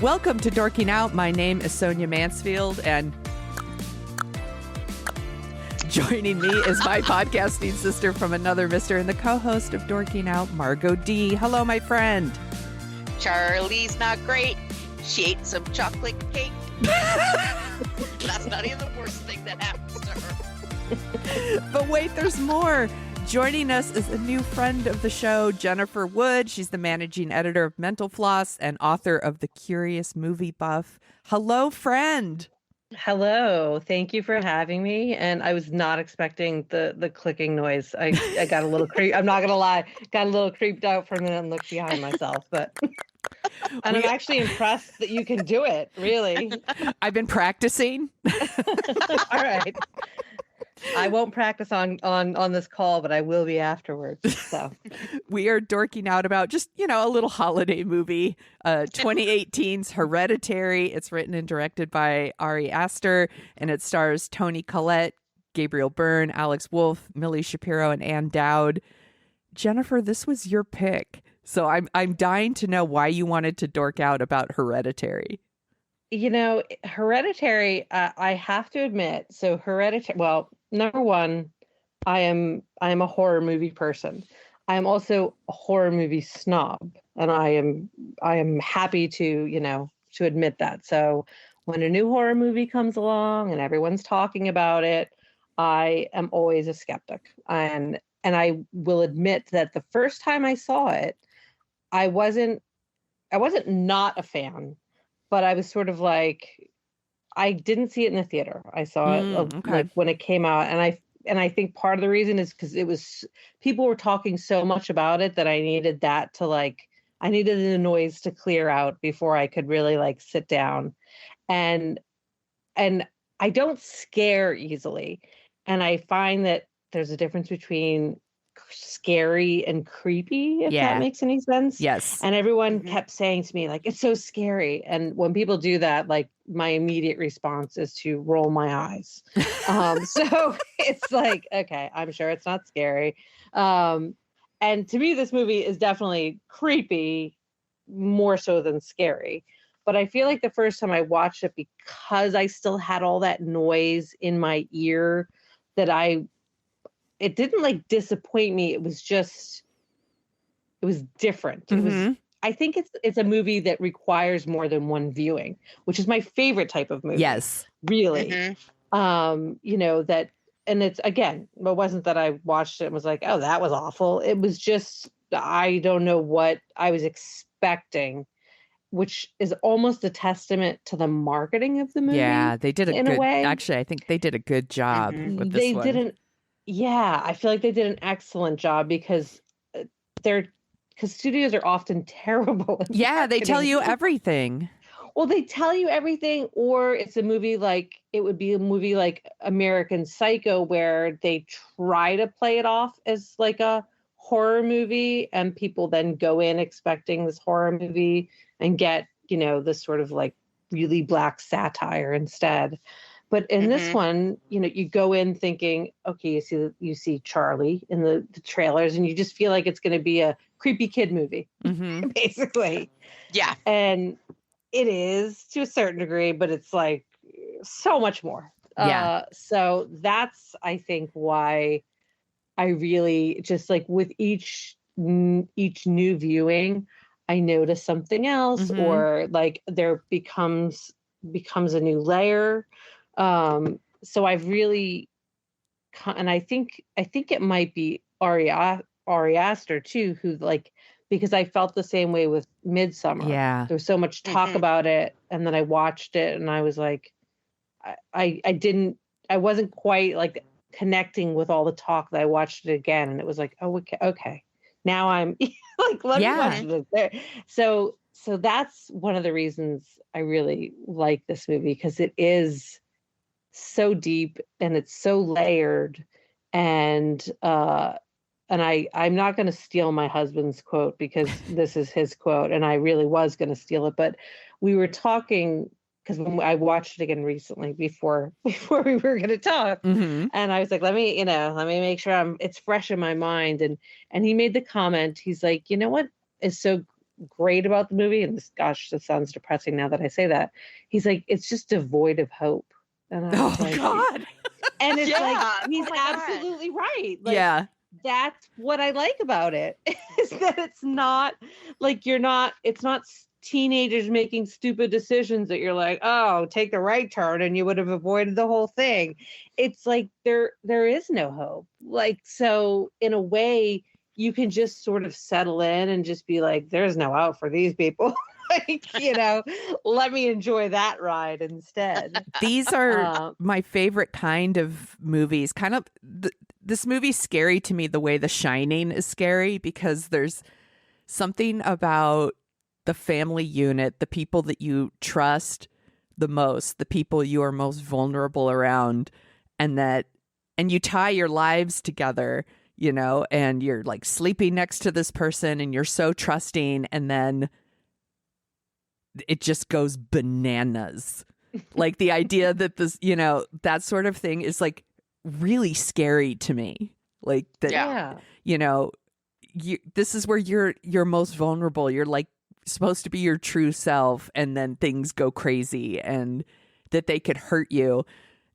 Welcome to Dorking Out. My name is Sonia Mansfield, and joining me is my podcasting sister from another mister and the co-host of Dorking Out, Margo D. Hello, my friend. Charlie's not great. She ate some chocolate cake. That's not even the worst thing that happens to her. But wait, there's more. Joining us is a new friend of the show, Jennifer Wood. She's the managing editor of Mental Floss and author of The Curious Movie Buff. Hello, friend. Hello. Thank you for having me. And I was not expecting the clicking noise. I got a little I'm not going to lie. Got a little creeped out for a minute and looked behind myself. But and I'm actually impressed that you can do it, really. I've been practicing. All right. I won't practice on this call, but I will be afterwards. So we are dorking out about just, a little holiday movie, 2018's Hereditary. It's written and directed by Ari Aster, and it stars Toni, Collette, Gabriel Byrne, Alex Wolff, Millie Shapiro, and Ann Dowd. Jennifer, this was your pick. So I'm dying to know why you wanted to dork out about Hereditary. Hereditary, I have to admit, so Hereditary, well, number one, I am a horror movie person. I am also a horror movie snob, and I am happy to admit that. So when a new horror movie comes along and everyone's talking about it, I am always a skeptic. And I will admit that the first time I saw it, I wasn't not a fan. But I was sort of like, I didn't see it in the theater. I saw it like when it came out, and I think part of the reason is because people were talking so much about it that I needed I needed the noise to clear out before I could really sit down, and I don't scare easily, and I find that there's a difference between scary and creepy, if that makes any sense. Yes. And everyone kept saying to me, it's so scary. And when people do that, my immediate response is to roll my eyes. So it's okay, I'm sure it's not scary. And to me, this movie is definitely creepy, more so than scary. But I feel like the first time I watched it, because I still had all that noise in my ear, that it didn't disappoint me. It was different. It was, I think it's a movie that requires more than one viewing, which is my favorite type of movie. Yes. Really. That, and it's, again, it wasn't that I watched it and was like, oh, that was awful. It was just, I don't know what I was expecting, which is almost a testament to the marketing of the movie. Yeah, they did a way. Actually, I think they did a good job with this one. Yeah, I feel like they did an excellent job because studios are often terrible. Yeah, they tell you everything. Well, they tell you everything, or it's a movie it would be a movie like American Psycho, where they try to play it off as a horror movie, and people then go in expecting this horror movie and get, this sort of really black satire instead. But in this one, you go in thinking, okay, you see Charlie in the trailers, and you just feel like it's going to be a creepy kid movie, basically. Yeah. And it is to a certain degree, but it's so much more. Yeah. So that's, I think, why I really just with each new viewing, I notice something else, or there becomes a new layer. So I've really, and I think it might be Ari Aster too, who because I felt the same way with Midsummer. Yeah. There was so much talk about it, and then I watched it and I was I wasn't quite connecting with all the talk that I watched it again. And it was oh, okay. Now I'm let me watch it there. So that's one of the reasons I really like this movie, because it is so deep and it's so layered, and I'm not going to steal my husband's quote, because this is his quote and I really was going to steal it, but we were talking, because I watched it again recently before we were going to talk, and I was let me make sure it's fresh in my mind, and he made the comment, he's what is so great about the movie, and gosh, this sounds depressing now that I say that. He's like, it's just devoid of hope. And I was like, God. and it's like, Yeah. he's Oh my God. absolutely right. Like, Yeah. that's what I like about it, is that it's not like it's not teenagers making stupid decisions that you're like, oh, take the right turn and you would have avoided the whole thing. It's like there is no hope. Like, so in a way, you can just sort of settle in and just be like, there's no out for these people. Like, let me enjoy that ride instead. These are my favorite kind of movies. Kind of, this movie's scary to me the way The Shining is scary, because there's something about the family unit, the people that you trust the most, the people you are most vulnerable around, and you tie your lives together, and you're like sleeping next to this person and you're so trusting, and then it just goes bananas. Like the idea that this, that sort of thing is like really scary to me. Like that, this is where you're most vulnerable. You're like supposed to be your true self, and then things go crazy and that they could hurt you.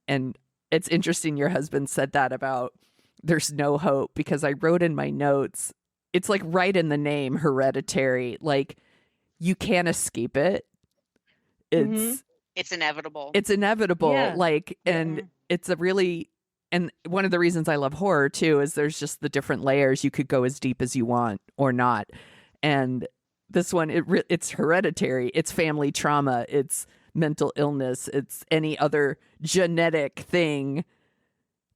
And it's interesting your husband said that about there's no hope, because I wrote in my notes, it's like right in the name, Hereditary. Like, you can't escape it. It's inevitable. It's inevitable. Yeah. Like, and it's and one of the reasons I love horror too is there's just the different layers. You could go as deep as you want or not. And this one, it's hereditary. It's family trauma. It's mental illness. It's any other genetic thing.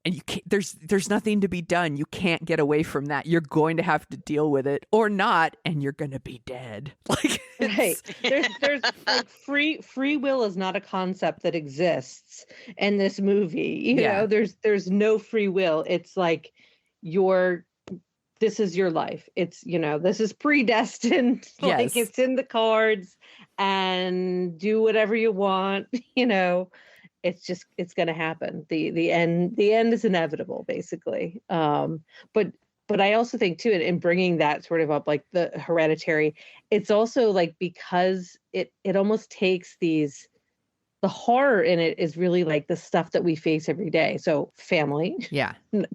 And you can't, there's nothing to be done. You can't get away from that. You're going to have to deal with it or not, and you're going to be dead. Like, right. There's like free will is not a concept that exists in this movie. You know, there's no free will. It's like this is your life. It's, this is predestined. Like, it's in the cards, and do whatever you want, it's going to happen. The end is inevitable, basically. But I also think too, in bringing that sort of up, like the Hereditary, it's also like, because it almost takes the horror in it is really like the stuff that we face every day. So family. Yeah.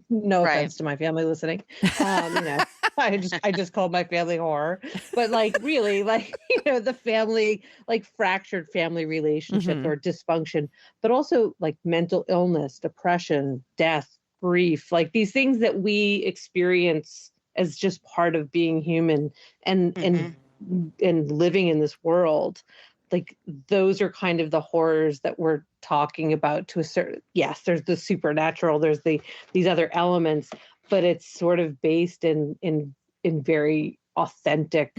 No offense to my family listening. I just called my family horror, but like really like, the family, like fractured family relationships or dysfunction, but also like mental illness, depression, death, grief, like these things that we experience as just part of being human and living in this world. Like, those are kind of the horrors that we're talking about to a certain, yes, there's the supernatural, there's these other elements, but it's sort of based in very authentic,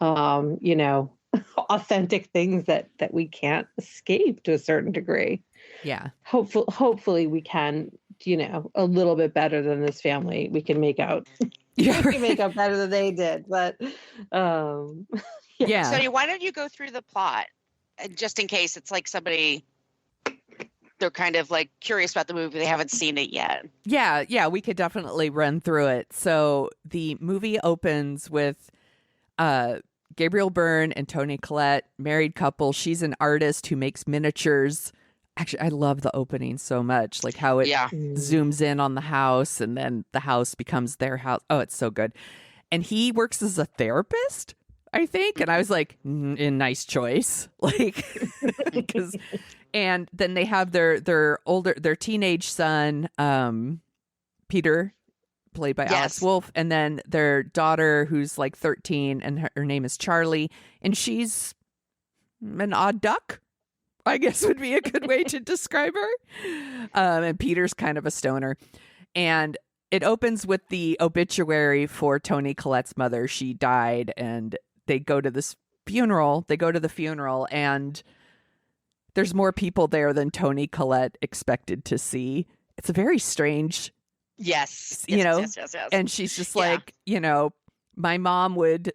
authentic things that we can't escape to a certain degree. Yeah. Hopefully we can, a little bit better than this family. We can make out. Yeah, we can make out better than they did, but yeah. Sonia, why don't you go through the plot, just in case it's like somebody, they're kind of like curious about the movie, they haven't seen it yet. Yeah, we could definitely run through it. So the movie opens with Gabriel Byrne and Toni Collette, married couple. She's an artist who makes miniatures. Actually, I love the opening so much, like how it zooms in on the house and then the house becomes their house. Oh, it's so good. And he works as a therapist, I think. And I was like, nice choice. Like, and then they have their teenage son, Peter, played by Alex Wolff, and then their daughter, who's like 13, and her name is Charlie, and she's an odd duck, I guess would be a good way to describe her. And Peter's kind of a stoner. And it opens with the obituary for Toni Collette's mother. She died, and they go to this funeral. They go to the funeral, and there's more people there than Toni Collette expected to see. It's a very strange. Yes. Yes. And she's just like, my mom would,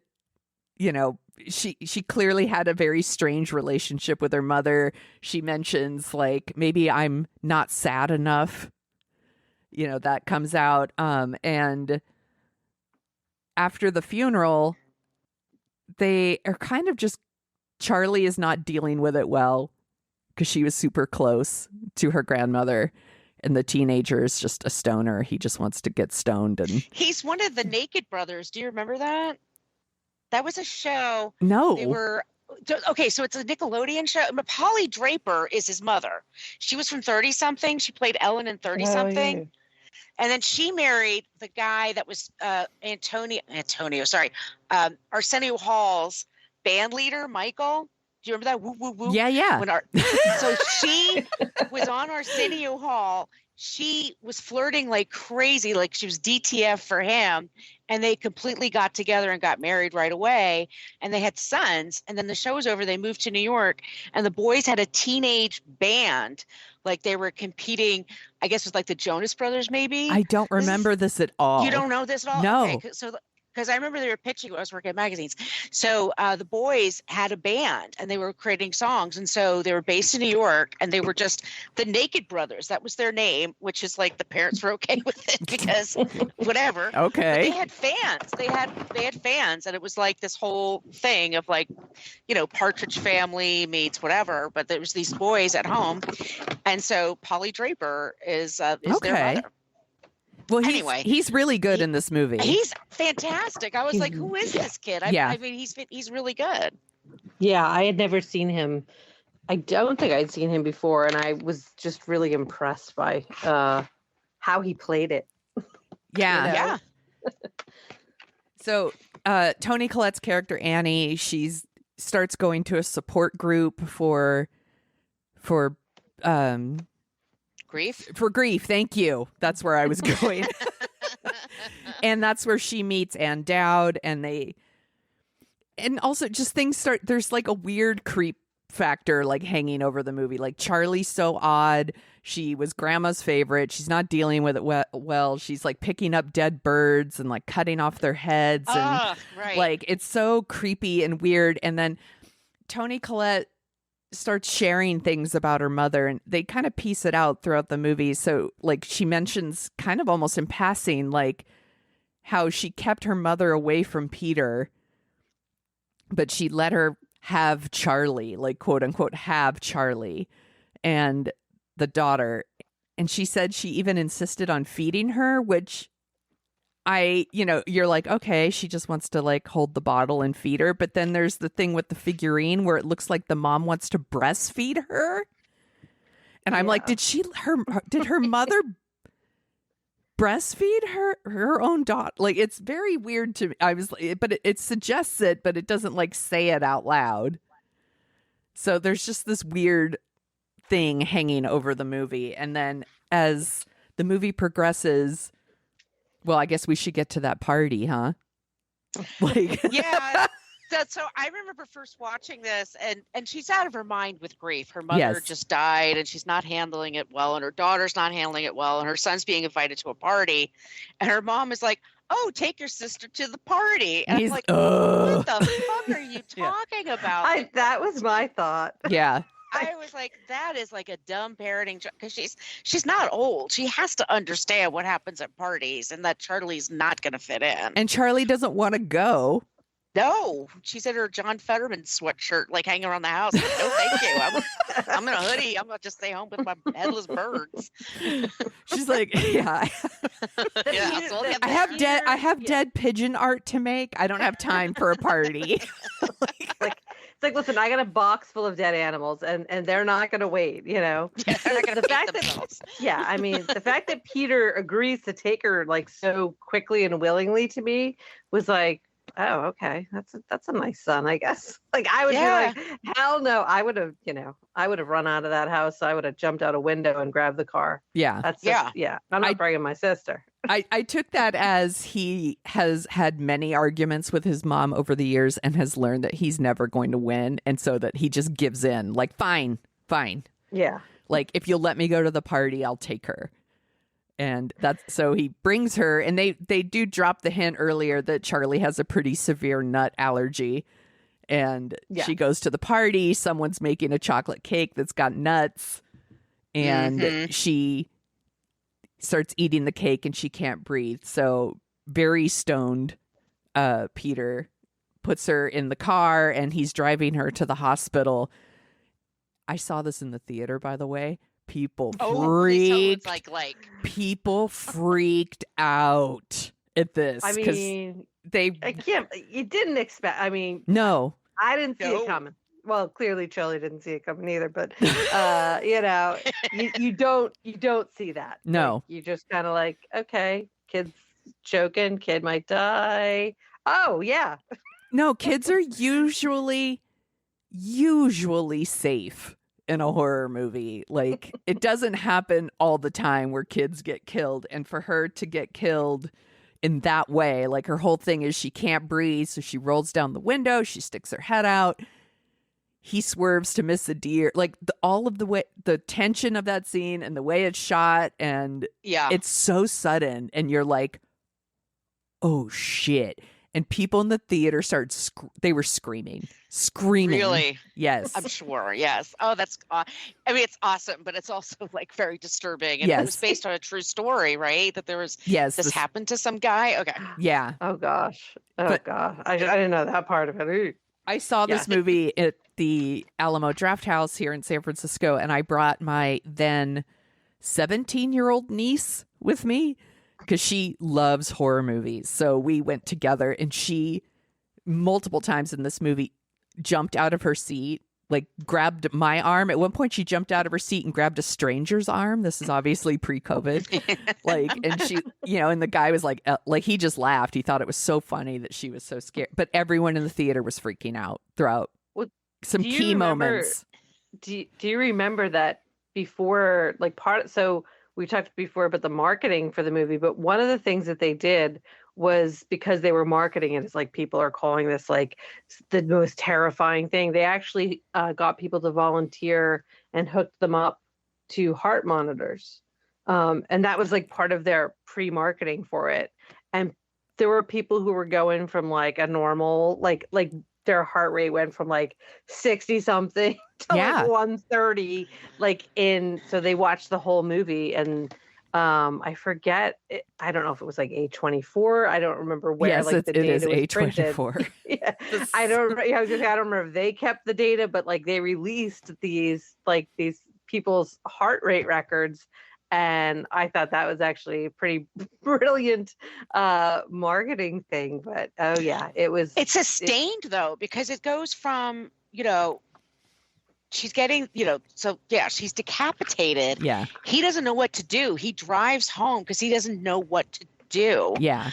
she clearly had a very strange relationship with her mother. She mentions like, maybe I'm not sad enough. That comes out. And after the funeral, they are kind of just, Charlie is not dealing with it well because she was super close to her grandmother. And the teenager is just a stoner. He just wants to get stoned. And He's one of the Naked Brothers. Do you remember that? That was a show. no. They were okay. So it's a Nickelodeon show. Polly Draper is his mother. She was from 30 something. She played Ellen in 30 something. yeah. And then she married the guy that was Arsenio Hall's band leader, Michael. Do you remember that? Woo, woo, woo. Yeah. So she was on Arsenio Hall. She was flirting like crazy, like she was DTF for him. And they completely got together and got married right away. And they had sons. And then the show was over. They moved to New York. And the boys had a teenage band. Like they were competing, I guess it was like the Jonas Brothers, maybe. I don't remember this at all. You don't know this at all? No. Okay, so because I remember they were pitching when I was working at magazines. So the boys had a band and they were creating songs. And so they were based in New York and they were just the Naked Brothers. That was their name, which is like the parents were okay with it because whatever. Okay. But they had fans. They had fans. And it was like this whole thing of like, Partridge Family meets whatever. But there was these boys at home. And so Polly Draper is their mother. Well, anyway, he's really good in this movie. He's fantastic. I was like, who is this kid? I mean, he's really good. Yeah, I had never seen him. I don't think I'd seen him before, and I was just really impressed by how he played it. Yeah. Yeah. So Toni Collette's character, Annie, she starts going to a support group for grief. Thank you. That's where I was going. And that's where she meets Ann Dowd, and also just things start, there's like a weird creep factor like hanging over the movie. Like Charlie's so odd. She was grandma's favorite. She's not dealing with it well. She's like picking up dead birds and like cutting off their heads. And right. Like it's so creepy and weird. And then Toni Collette starts sharing things about her mother, and they kind of piece it out throughout the movie. So like she mentions kind of almost in passing, like how she kept her mother away from Peter, but she let her have Charlie, like quote unquote have Charlie and the daughter. And she said she even insisted on feeding her, which you're like, okay, she just wants to like hold the bottle and feed her. But then there's the thing with the figurine where it looks like the mom wants to breastfeed her. And I'm like, did her mother breastfeed her own daughter? Like, it's very weird to me. But it suggests it, but it doesn't like say it out loud. So there's just this weird thing hanging over the movie. And then as the movie progresses, well, I guess we should get to that party, huh? Like, yeah. So I remember first watching this, and she's out of her mind with grief. Her mother just died, and she's not handling it well, and her daughter's not handling it well, and her son's being invited to a party, and her mom is like, "Oh, take your sister to the party." And I'm like, "What the fuck are you talking about?" That was my thought. Yeah. I was like, that is like a dumb parenting because she's not old. She has to understand what happens at parties and that Charlie's not going to fit in. And Charlie doesn't want to go. No, she's in her John Fetterman sweatshirt, like hanging around the house. Like, no, thank you. I'm in a hoodie. I'm going to just stay home with my headless birds. She's like, yeah. I have dead pigeon art to make. I don't have time for a party. It's like, listen, I got a box full of dead animals, and they're not going to wait, Yeah, they're not going to feed themselves. I mean, the fact that Peter agrees to take her like so quickly and willingly to me was like, oh, okay, that's a nice son, I guess. Like I would be like, hell no, I would have run out of that house. I would have jumped out a window and grabbed the car. Yeah, I'm not bringing my sister. I took that as he has had many arguments with his mom over the years and has learned that he's never going to win. And so that he just gives in like, fine. Yeah. Like, if you'll let me go to the party, I'll take her. And so he brings her, and they do drop the hint earlier that Charlie has a pretty severe nut allergy. And she goes to the party. Someone's making a chocolate cake that's got nuts. And she starts eating the cake and she can't breathe. So very stoned Peter puts her in the car and he's driving her to the hospital. I saw this in the theater, by the way. People freaked out at this. I mean, you didn't expect. I mean, no, I didn't see it coming. Well, clearly Charlie didn't see it coming either. But you know, you don't see that. No, like, you just kind of like, okay, kid's choking, kid might die. Oh yeah. No, kids are usually safe in a horror movie. Like, it doesn't happen all the time where kids get killed. And for her to get killed in that way, like, her whole thing is she can't breathe, so she rolls down the window, she sticks her head out, he swerves to miss a deer. Like, all of the way, the tension of that scene and the way it's shot, and it's so sudden, and you're like, oh shit. And people in the theater they were screaming. Really? Yes. I'm sure. Yes. Oh, that's, I mean, it's awesome, but it's also like very disturbing. And it was based on a true story, right? That there was, this happened to some guy. Okay. Yeah. Oh gosh. God. I didn't know that part of it. I saw this movie at the Alamo Drafthouse here in San Francisco, and I brought my then 17-year-old niece with me, because she loves horror movies. So we went together, and she, multiple times in this movie, jumped out of her seat, like grabbed my arm. At one point, she jumped out of her seat and grabbed a stranger's arm. This is obviously pre-COVID. And she, and the guy was like, he just laughed. He thought it was so funny that she was so scared. But everyone in the theater was freaking out throughout some key moments. Do you remember that before, so we talked before about the marketing for the movie, but one of the things that they did was, because they were marketing it as like, people are calling this like the most terrifying thing. They actually got people to volunteer and hooked them up to heart monitors. And that was like part of their pre-marketing for it. And there were people who were going from like a normal, like their heart rate went from like 60 something to like 130, so they watched the whole movie. And I forget, I don't know if it was like A24. I don't remember where the data was A24. I don't remember if they kept the data, but like they released these people's heart rate records. And I thought that was actually a pretty brilliant marketing thing. But it's sustained though, because it goes from, she's getting, she's decapitated. Yeah. He doesn't know what to do. He drives home because he doesn't know what to do. Yeah.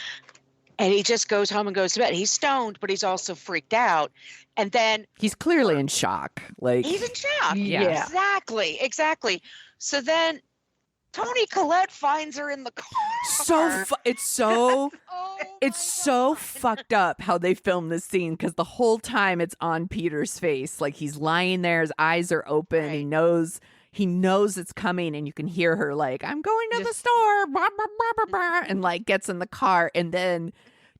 And he just goes home and goes to bed. He's stoned, but he's also freaked out. And then he's clearly in shock. He's in shock. Yeah. Exactly. So then Toni Collette finds her in the car. It's so fucked up how they filmed this scene, because the whole time it's on Peter's face, like he's lying there, his eyes are open, right. He knows it's coming, and you can hear her like, I'm going to the store, blah, blah, blah, blah, blah, and like gets in the car. And then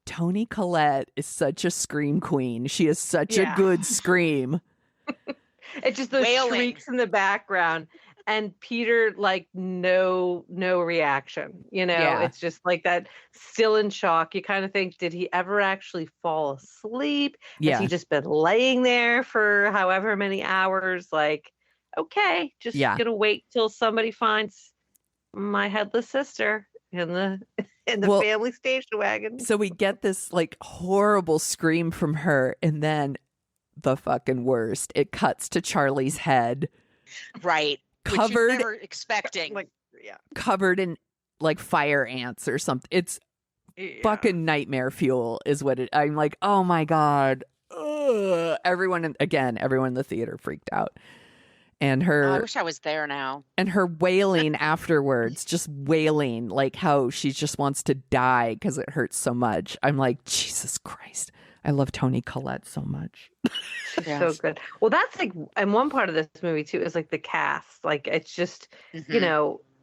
Toni Collette is such a scream queen. She is such a good scream. It's just those shrieks in the background. And Peter, like, no reaction, It's just like that, still in shock. You kind of think, did he ever actually fall asleep? Has he just been laying there for however many hours? Like, okay, just gonna wait till somebody finds my headless sister in the family station wagon. So we get this like horrible scream from her, and then the fucking worst. It cuts to Charlie's head. Right. Covered, which never expecting, covered in like fire ants or something. It's fucking nightmare fuel, is what it. I'm like, oh my god! Ugh. Everyone in the theater freaked out, and her. I wish I was there now. And her wailing afterwards, just wailing like how she just wants to die because it hurts so much. I'm like, Jesus Christ! I love Toni Collette so much. So good. Well, that's like, and one part of this movie too is like the cast. Like, it's just,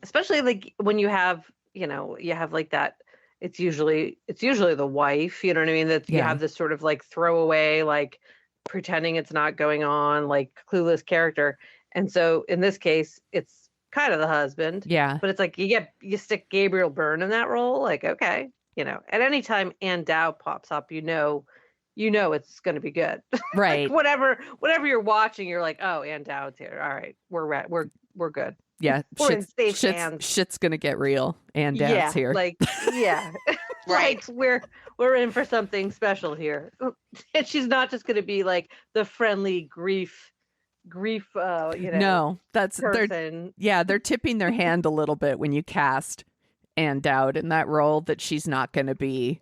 especially like when you have like that. It's usually the wife. You know what I mean? That you have this sort of like throwaway, like pretending it's not going on, like clueless character. And so in this case, it's kind of the husband. Yeah. But it's like you stick Gabriel Byrne in that role. Like, okay, at any time Ann Dow pops up, it's going to be good. Right. Like whatever you're watching, you're like, oh, Ann Dowd's here. All right, we're good. Yeah. We're in safe hands. Shit's going to get real. And Dad's here. Like, yeah. Right. Like we're in for something special here. And she's not just going to be like the friendly grief No, that's person. they're tipping their hand a little bit when you cast Ann Dowd in that role, that she's not going to be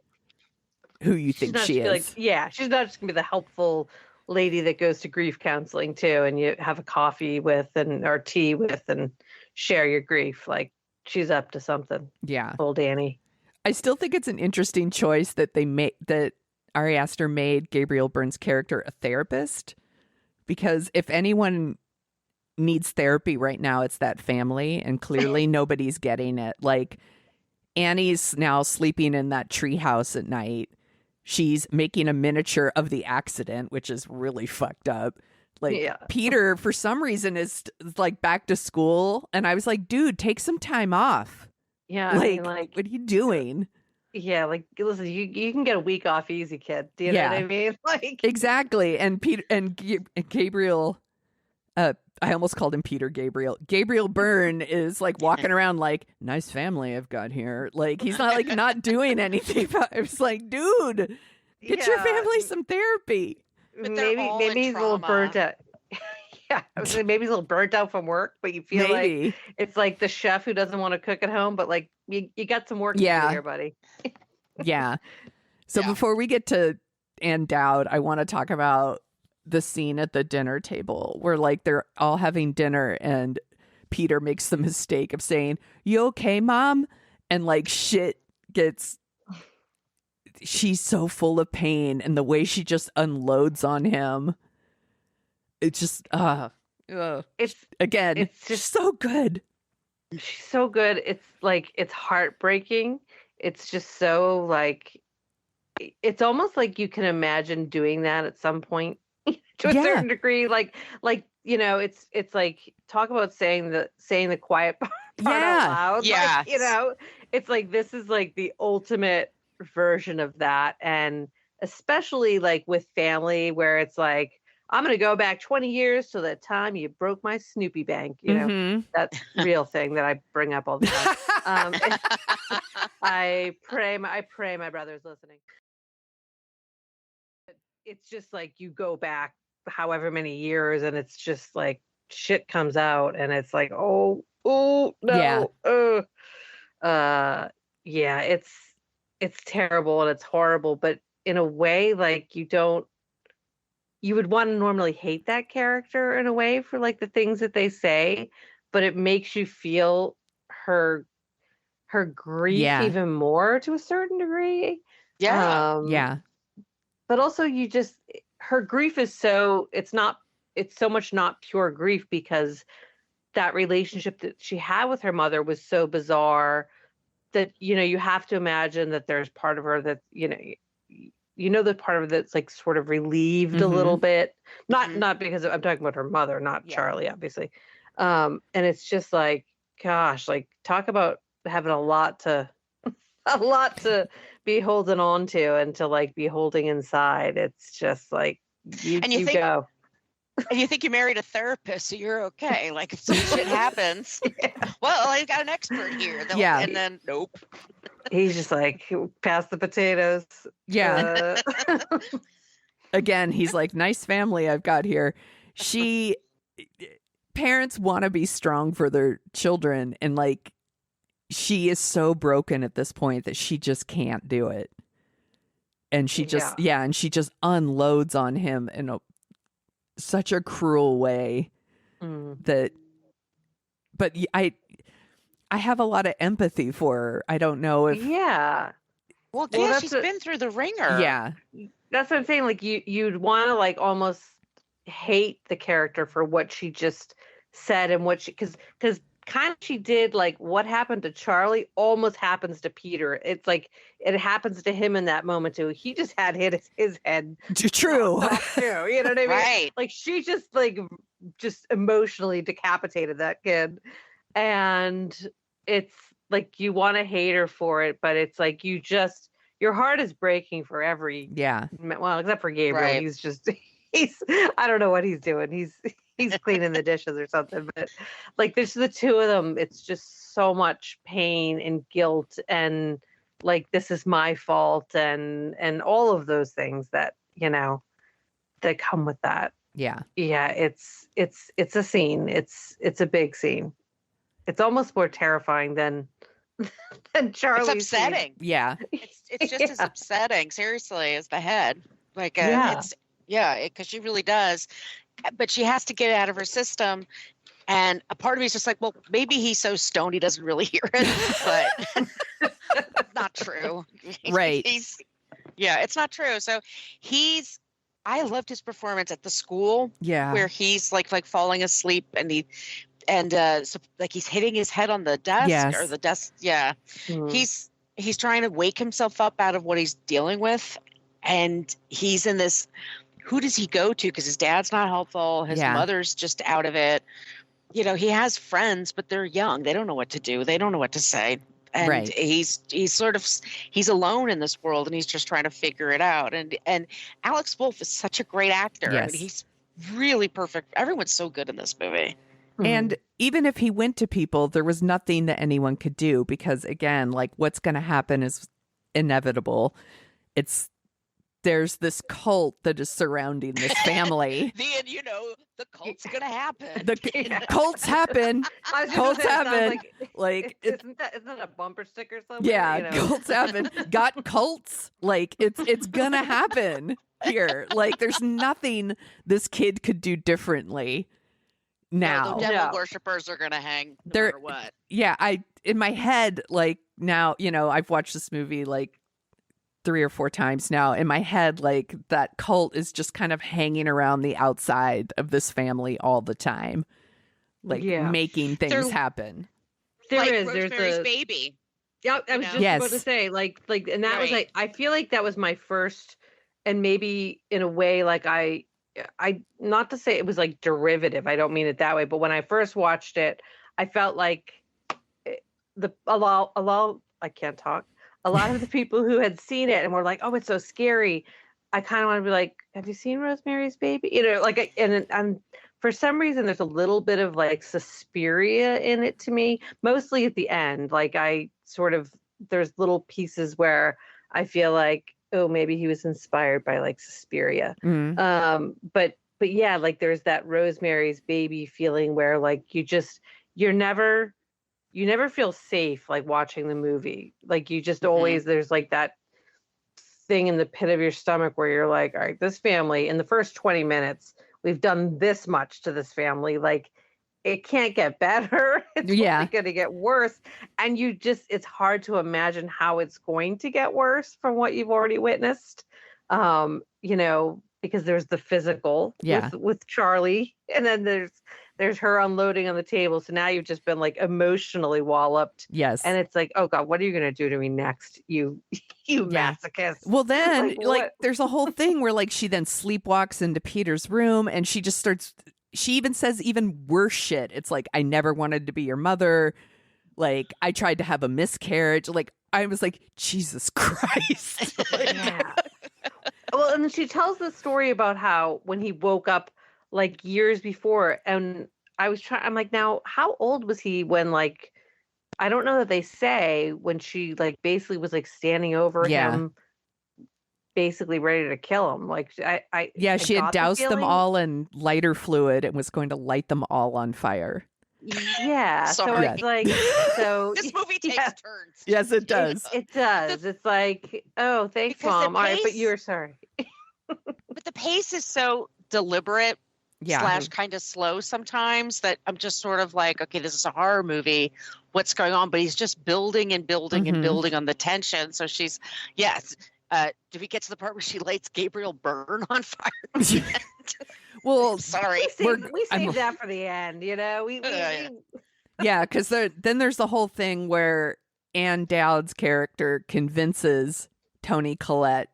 who you think she is. Like, yeah, she's not just going to be the helpful lady that goes to grief counseling too, and you have a coffee with or tea with and share your grief. Like, she's up to something. Yeah. Old Annie. I still think it's an interesting choice that that Ari Aster made Gabriel Byrne's character a therapist, because if anyone needs therapy right now, it's that family, and clearly nobody's getting it. Like, Annie's now sleeping in that treehouse at night. She's making a miniature of the accident, which is really fucked up. Like, Peter, for some reason, is like back to school. And I was like, dude, take some time off. Yeah. Like, what are you doing? Yeah. Like, listen, you can get a week off easy, kid. Do you know what I mean? Like, exactly. And Peter and Gabriel, I almost called him Peter Gabriel. Gabriel Byrne is like walking around like, nice family I've got here. Like, he's not like not doing anything. I was like, dude, get your family some therapy. But maybe he's a little burnt out. Yeah, I was like, maybe he's a little burnt out from work, but you feel like it's like the chef who doesn't want to cook at home, but like you got some work to do here, buddy. Yeah. So before we get to Ann Dowd, I want to talk about the scene at the dinner table where like they're all having dinner and Peter makes the mistake of saying, "You okay, Mom?" And like she's so full of pain, and the way she just unloads on him, it's just it's just so good. She's so good. It's like, it's heartbreaking. It's just so like, it's almost like you can imagine doing that at some point to a certain degree. Like, it's like, talk about saying the quiet part out loud. Yeah. Like, it's like, this is like the ultimate version of that. And especially like with family, where it's like, I'm going to go back 20 years to the time you broke my Snoopy bank. That's a real thing that I bring up all the time. I pray my brother's listening. It's just like, you go back however many years, and it's just like shit comes out, and it's like, oh no. It's terrible and it's horrible, but in a way, like, you would want to normally hate that character in a way for like the things that they say, but it makes you feel her grief even more to a certain degree. Yeah. But also her grief is it's so much not pure grief, because that relationship that she had with her mother was so bizarre that, you have to imagine that there's part of her that, the part of her that's like sort of relieved a little bit, not because I'm talking about her mother, not Charlie, obviously. And it's just like, gosh, like, talk about having a lot to be holding on to and to like be holding inside. It's just like, you go. And you think you married a therapist, so you're okay. Like, if some shit happens, well, I got an expert here. And then nope. He's just like, pass the potatoes. Yeah. Again, he's like, nice family I've got here. Parents want to be strong for their children, and like, she is so broken at this point that she just can't do it. And she just, and she just unloads on him in such a cruel way but I have a lot of empathy for her. I don't know if she's been through the ringer. That's what I'm saying. Like, you'd want to like almost hate the character for what she just said, and what because kind of she did, like, what happened to Charlie almost happens to Peter. It's like it happens to him in that moment too. He just had hit his head. True. Too, you know what I mean? Right. Like, she just emotionally decapitated that kid, and it's like, you want to hate her for it, but it's like, you your heart is breaking for every, Yeah. well, except for Gabriel. Right. He's just, I don't know what he's doing. He's cleaning the dishes or something, but like there's the two of them. It's just so much pain and guilt and like, this is my fault and all of those things that, that come with that. Yeah. Yeah. It's a scene. It's a big scene. It's almost more terrifying than Charlie's. It's upsetting. Yeah. It's just as upsetting, seriously, as the head. Like, Yeah. because she really does. But she has to get it out of her system. And a part of me is just like, well, maybe he's so stoned he doesn't really hear it. But not true. Right. It's not true. So I loved his performance at the school. Yeah. Where he's like falling asleep and so, like he's hitting his head on the desk or the desk. Yeah. Mhm. He's trying to wake himself up out of what he's dealing with. And he's in this, who does he go to? Because his dad's not helpful. His mother's just out of it. He has friends, but they're young. They don't know what to do. They don't know what to say. And he's alone in this world and he's just trying to figure it out. And Alex Wolff is such a great actor. Yes. I mean, he's really perfect. Everyone's so good in this movie. And even if he went to people, there was nothing that anyone could do because, again, like what's going to happen is inevitable. There's this cult that is surrounding this family. The cult's going to happen. The cults happen. Cults happen. Like, isn't that a bumper sticker somewhere? Yeah, cults happen. Got cults. Like, it's going to happen here. Like, there's nothing this kid could do differently. Now the devil worshippers are gonna hang no matter what. Yeah, in my head, like now, I've watched this movie like 3 or 4 times now. In my head, like that cult is just kind of hanging around the outside of this family all the time, like making things happen. There's Rosemary's Baby. Yeah, I was just about to say like, and that was like, I feel like that was my first, and maybe in a way, like I not to say it was like derivative. I don't mean it that way, but when I first watched it, I felt like a lot I can't talk. A lot of the people who had seen it and were like, "Oh, it's so scary." I kind of want to be like, "Have you seen Rosemary's Baby?" Like, and for some reason, there's a little bit of like Suspiria in it to me. Mostly at the end, like there's little pieces where I feel like, oh, maybe he was inspired by like Suspiria. But yeah, like there's that Rosemary's Baby feeling where like you never feel safe like watching the movie. Like you just always, there's like that thing in the pit of your stomach where you're like, all right, this family in the first 20 minutes, we've done this much to this family. Like it can't get better. It's only going to get worse. And it's hard to imagine how it's going to get worse from what you've already witnessed. Because there's the physical with Charlie, and then there's her unloading on the table. So now you've just been like emotionally walloped. Yes. And it's like, oh God, what are you going to do to me next? You masochist. Well, then like there's a whole thing where like she then sleepwalks into Peter's room and she just starts, she even says even worse shit. It's like, I never wanted to be your mother. Like I tried to have a miscarriage. Like I was like, Jesus Christ. Well, and she tells the story about how when he woke up like years before, and I'm like, now how old was he when like, I don't know that they say when she like basically was like standing over him, basically ready to kill him. Like she had doused them all in lighter fluid and was going to light them all on fire. Yeah. So it's like, this movie takes turns. Yes, it does. It does. It's like, oh, thanks, Mom. All right, but you're sorry. But the pace is so deliberate / kind of slow sometimes that I'm just sort of like, okay, this is a horror movie. What's going on? But he's just building and building and building on the tension. So she's, do we get to the part where she lights Gabriel Byrne on fire? Well, sorry. We saved that for the end, because then there's the whole thing where Ann Dowd's character convinces Toni Collette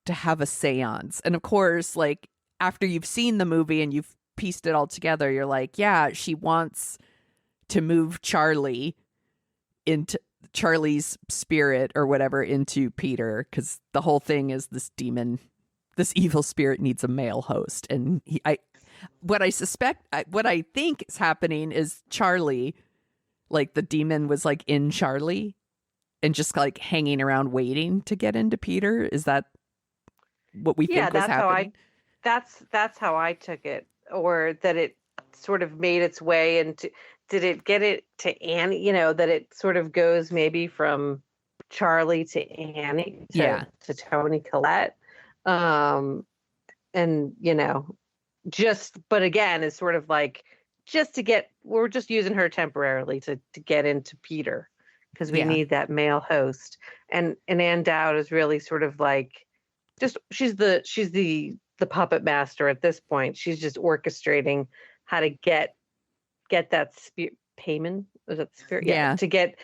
to have a seance. And of course, like after you've seen the movie and you've pieced it all together, you're like, yeah, she wants to move Charlie into Charlie's spirit or whatever into Peter, because the whole thing is this demon, this evil spirit needs a male host. And what I think is happening is Charlie, like the demon was like in Charlie and just like hanging around waiting to get into Peter. Is that what we think was happening? That's how I took it, or that it sort of made its way into. Did it get it to Annie? You know, that it sort of goes maybe from Charlie to Annie to Toni Collette, and you know, but again, it's sort of like we're just using her temporarily to get into Peter because we need that male host, and Ann Dowd is really sort of like she's the puppet master at this point. She's just orchestrating how to get that payment. Is that spirit? Yeah. To get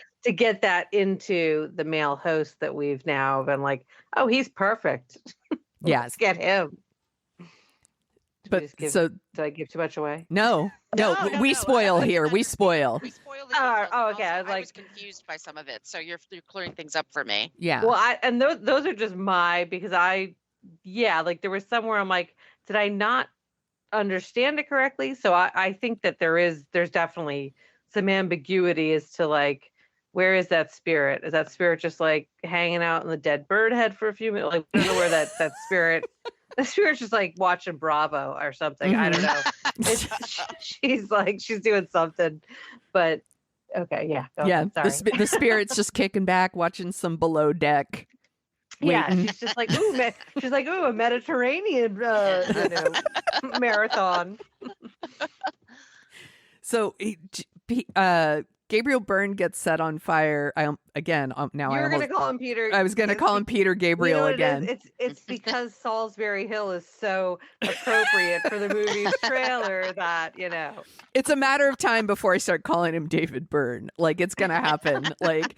that into the male host that we've now been like, oh, he's perfect. Let's get him. But did I give too much away? No, we spoil here. We spoil. We spoil the okay. I was confused by some of it, so you're clearing things up for me. Yeah. Well, those are just because like there was somewhere I'm like, did I not understand it correctly? So I think that there's definitely some ambiguity as to like, where is that spirit? Is that spirit just like hanging out in the dead bird head for a few minutes? Like, I don't know where that spirit. The spirit's just like watching Bravo or something. I don't know. She's doing something, but okay, yeah. Sorry. The spirit's just kicking back, watching some Below Deck. Yeah, she's just like, ooh, a Mediterranean marathon. So Gabriel Byrne gets set on fire. Now you were going to call him Peter. I was going to call him Peter Gabriel again. It's because Salisbury Hill is so appropriate for the movie's trailer that, you know. It's a matter of time before I start calling him David Byrne. Like, it's going to happen. Like,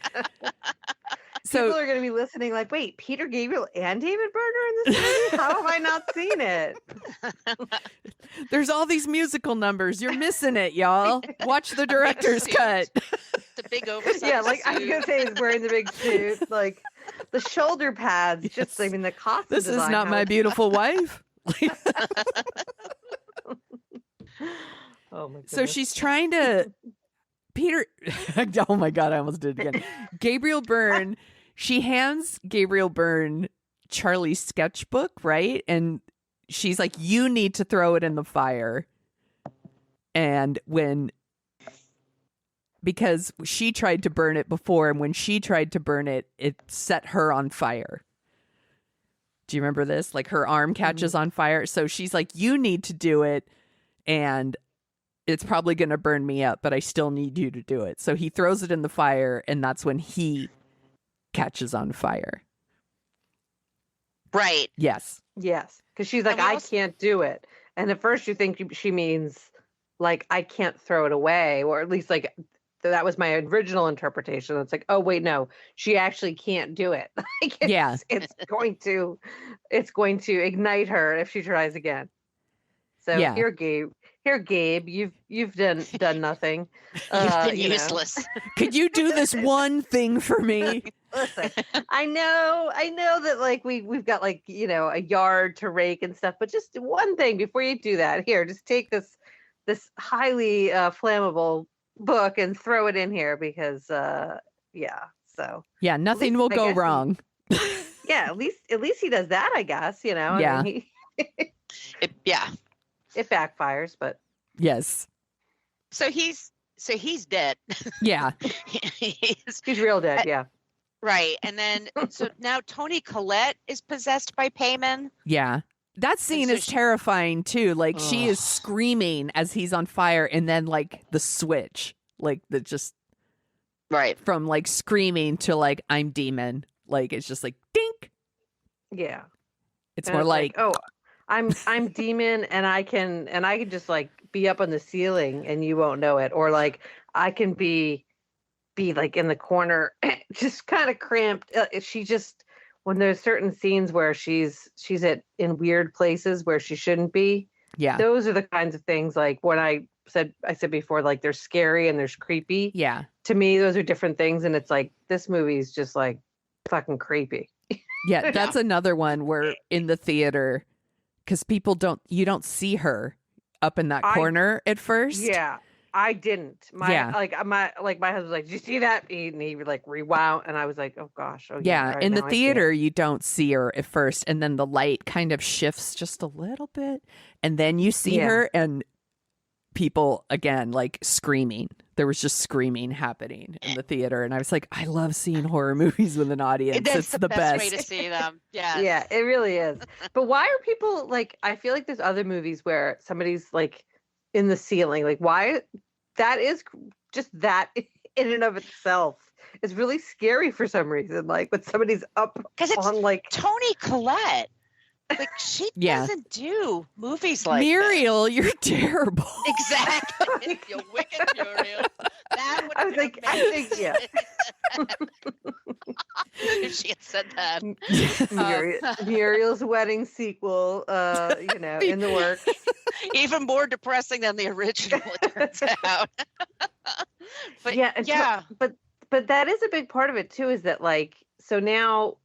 so people are going to be listening like, wait, Peter Gabriel and David Byrne are in this movie? How have I not seen it? There's all these musical numbers. You're missing it, y'all. Watch the director's cut. The big oversized Yeah, like suit. I was going to say, he's wearing the big suit. Like, the shoulder pads, the costume This is design, not my beautiful wife. Oh my goodness. So she's trying to... Peter... Oh my God, I almost did it again. Gabriel Byrne... She hands Gabriel Byrne Charlie's sketchbook, right? And she's like, you need to throw it in the fire. And because she tried to burn it before, and when she tried to burn it, it set her on fire. Do you remember this? Like, her arm catches on fire. So she's like, you need to do it, and it's probably going to burn me up, but I still need you to do it. So he throws it in the fire, and that's when he catches on fire. Right. Yes. Because she's like, I can't do it. And at first you think she means like, I can't throw it away, or at least like that was my original interpretation. It's like, oh wait, no, she actually can't do it. Like, it's going to ignite her if she tries again. So here, Gabe, you've done nothing. You've been useless. Could you do this one thing for me? Listen, I know that like we've got like, you know, a yard to rake and stuff, but just one thing before you do that. Here, just take this highly flammable book and throw it in here because nothing will go wrong. At least he does that, I guess, you know. Yeah. I mean, it backfires, but yes. So he's dead. Yeah. He's real dead. Yeah. Right. And then, so now Toni Collette is possessed by Payman. Yeah. That scene is terrifying too. Like, she is screaming as he's on fire, and then like the switch, like the just right from like screaming to like, I'm demon. Like, it's just like dink. Yeah. It's more like, oh, I'm demon, and I can just like be up on the ceiling and you won't know it. Or like I can be like in the corner, just kind of cramped. She just, when there's certain scenes where she's in weird places where she shouldn't be. Yeah. Those are the kinds of things like when I I said before, like there's scary and there's creepy. Yeah. To me, those are different things, and it's like this movie is just like fucking creepy. Yeah, that's another one where in the theater, because you don't see her up in that corner at first. Yeah, I didn't. My husband was like, "Did you see that?" And he like rewound, and I was like, "Oh gosh, oh yeah." right, In the now I see theater, it. you don't see her at first, and then the light kind of shifts just a little bit, and then you see her, and people again like screaming. There was just screaming happening in the theater, and I was like, I love seeing horror movies with an audience. It's the best way to see them. Yeah, yeah, it really is. But why are people like? I feel like there's other movies where somebody's like in the ceiling. Like, why? That is just that in and of itself is really scary for some reason. Like when somebody's up because it's on like Toni Collette. Like she doesn't do movies like Muriel, you're terrible. Exactly. You wicked Muriel. That would I was like, I think, yeah. If she had said that. Muriel's wedding sequel, in the works. Even more depressing than the original, it turns out. But yeah. But that is a big part of it too, is that like, so now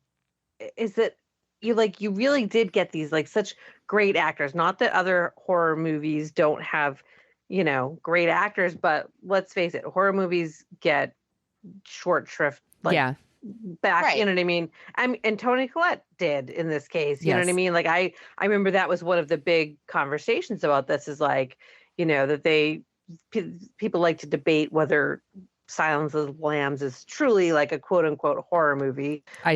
is that you really did get these like such great actors. Not that other horror movies don't have, great actors, but let's face it, horror movies get short shrift. Back, right. You know what I mean? And Toni Collette did in this case. You know what I mean? Like I remember that was one of the big conversations about this is like, that people like to debate whether Silence of the Lambs is truly like a quote unquote horror movie. I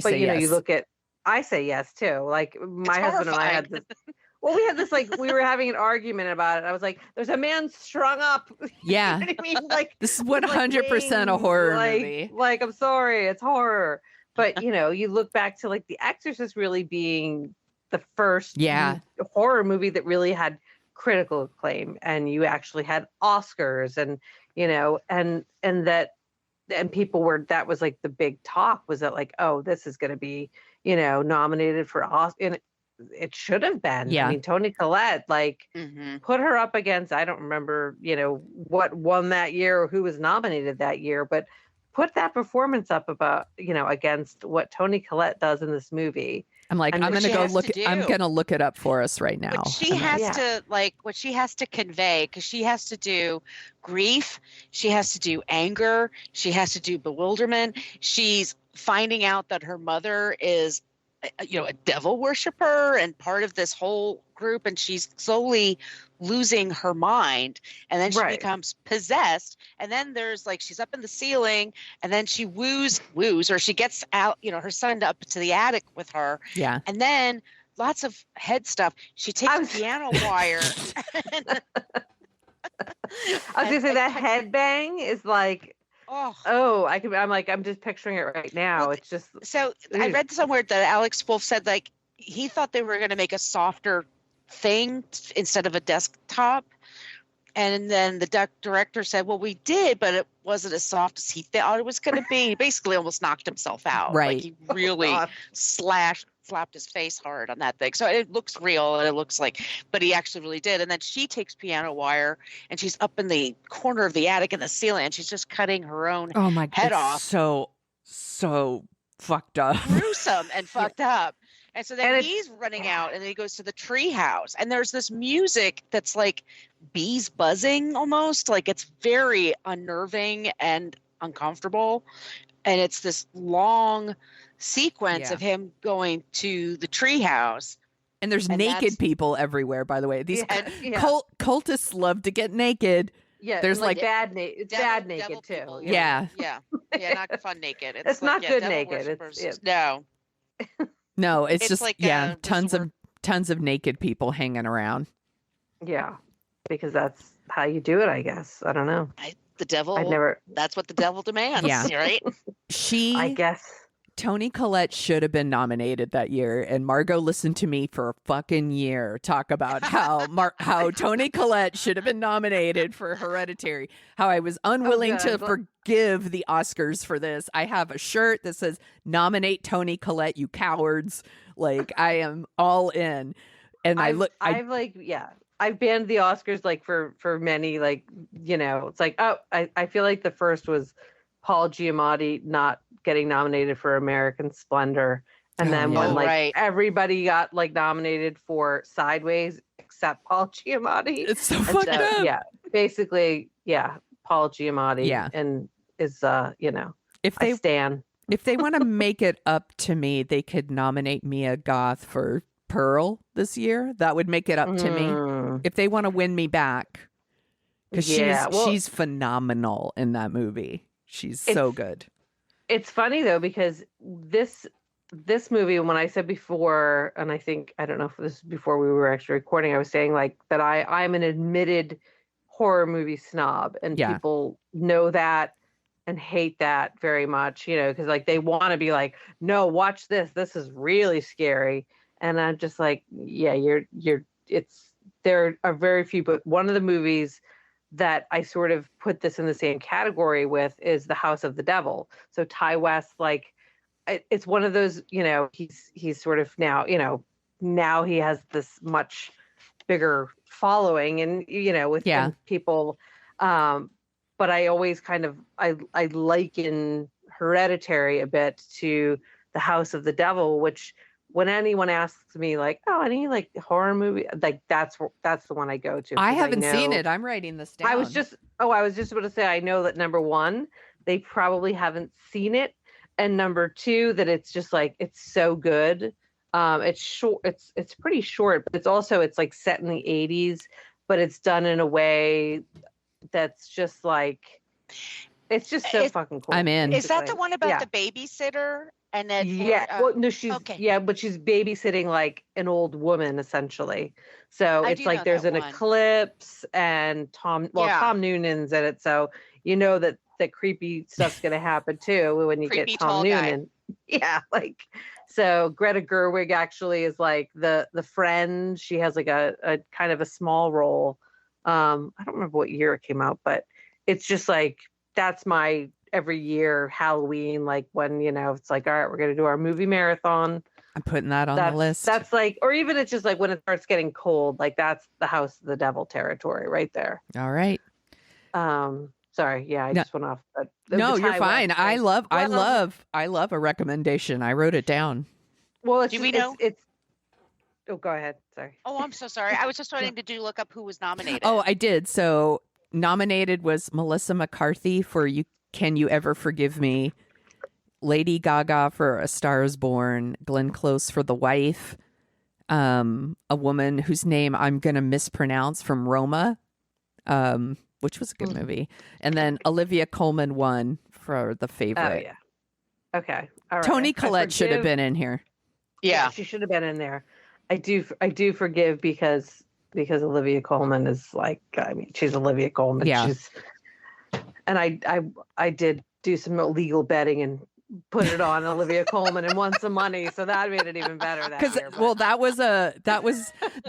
say yes too. Like my husband and I had this. Well, we had this we were having an argument about it. I was like, "There's a man strung up." Yeah, you know what I mean, like this is 100% a horror movie. Like, I'm sorry, it's horror. But you look back to like The Exorcist really being the first horror movie that really had critical acclaim, and you actually had Oscars, and and people that was like the big talk was that like, oh, this is going to be nominated for Oscar, and it should have been. I mean, Toni Collette, put her up against, I don't remember, what won that year or who was nominated that year, but put that performance up against what Toni Collette does in this movie. I'm like, I'm going to go look. I'm going to look it up for us right now. What she has to convey, because she has to do grief, she has to do anger, she has to do bewilderment. She's finding out that her mother is, a devil worshiper and part of this whole group, and she's slowly losing her mind, and then she becomes possessed, and then there's she's up in the ceiling, and then she woos or she gets out her son up to the attic with her, and then lots of head stuff. She takes piano wire. I was gonna say that headbang is like, I'm just picturing it right now. Well, it's just so I read somewhere that Alex Wolff said he thought they were going to make a softer thing instead of a desktop, and then the director said, well, we did, but it wasn't as soft as he thought it was going to be. He basically almost knocked himself out. Right. He really slapped his face hard on that thing. So it looks real, and it looks but he actually really did. And then she takes piano wire, and she's up in the corner of the attic in the ceiling, and she's just cutting her own head off. So fucked up. Gruesome and fucked up. And so then he's running out, and then he goes to the tree house, and there's this music that's like bees buzzing almost. It's very unnerving and uncomfortable. And it's this long sequence of him going to the tree house. And there's naked people everywhere, by the way. These cultists love to get naked. Yeah, there's bad naked too. People, yeah, not fun naked. It's not good naked. No, it's just tons of naked people hanging around. Yeah, because that's how you do it, I guess. I don't know. That's what the devil demands. Yeah, right. I guess. Toni Collette should have been nominated that year, and Margo listened to me for a fucking year talk about how Toni Collette should have been nominated for Hereditary, how I was unwilling to forgive the Oscars for this. I have a shirt that says, "Nominate Toni Collette, you cowards." I am all in. And I've banned the Oscars like for many, like, it's like, oh, I feel like the first was Paul Giamatti not getting nominated for American Splendor. And then when like everybody got like nominated for Sideways except Paul Giamatti. It's so fucked up. Yeah, basically, Paul Giamatti and is if they stan. If they want to make it up to me, they could nominate Mia Goth for Pearl this year. That would make it up to me. If they want to win me back, because she's phenomenal in that movie. She's so good. It's funny though, because this movie, when I said before, and I don't know if this is before we were actually recording, I was saying like that I'm an admitted horror movie snob, and people know that and hate that very much, because like they want to be like, no, watch this. This is really scary. And I'm just like, yeah, there are very few, but one of the movies that I sort of put this in the same category with is The House of the Devil. So Ty West, like, it's one of those, he's sort of now he has this much bigger following and, with people, but I always kind of, I liken Hereditary a bit to The House of the Devil, which when anyone asks me like, oh, any like horror movie, like that's the one I go to. I haven't seen it. I'm writing this down. I was just about to say, I know that number one, they probably haven't seen it. And number two, that it's just like, it's so good. It's short. It's pretty short, but it's like set in the 80s, but it's done in a way that's just like, it's just so fucking cool. I'm in. Is that the one about the babysitter? And then no, she's but she's babysitting like an old woman essentially. So it's like there's an eclipse and Tom Noonan's in it, so that the creepy stuff's gonna happen too when you get Tom Noonan. Yeah, like so Greta Gerwig actually is like the friend. She has like a kind of a small role. I don't remember what year it came out, but it's just like that's my every year Halloween, like when it's like, all right, we're gonna do our movie marathon. I'm putting that on the list. That's like, or even it's just like when it starts getting cold, like that's the House of the Devil territory right there. All right. Sorry, I just went off. No, you're fine. I love a recommendation. I wrote it down. Well, it's oh, go ahead. Sorry. Oh, I'm so sorry. I was just wanting to look up who was nominated. Oh, I did. So nominated was Melissa McCarthy for Can You Ever Forgive Me? Lady Gaga for A Star Is Born, Glenn Close for The Wife, a woman whose name I'm going to mispronounce from Roma, which was a good movie. And then Olivia Colman won for The Favorite. Oh, yeah. Okay. All right. Toni Collette should have been in here. Yeah, she should have been in there. I do forgive because Olivia Colman is like, I mean, she's Olivia Colman. Yeah. And I did do some illegal betting and put it on Olivia Colman and won some money, so that made it even better that year. Well,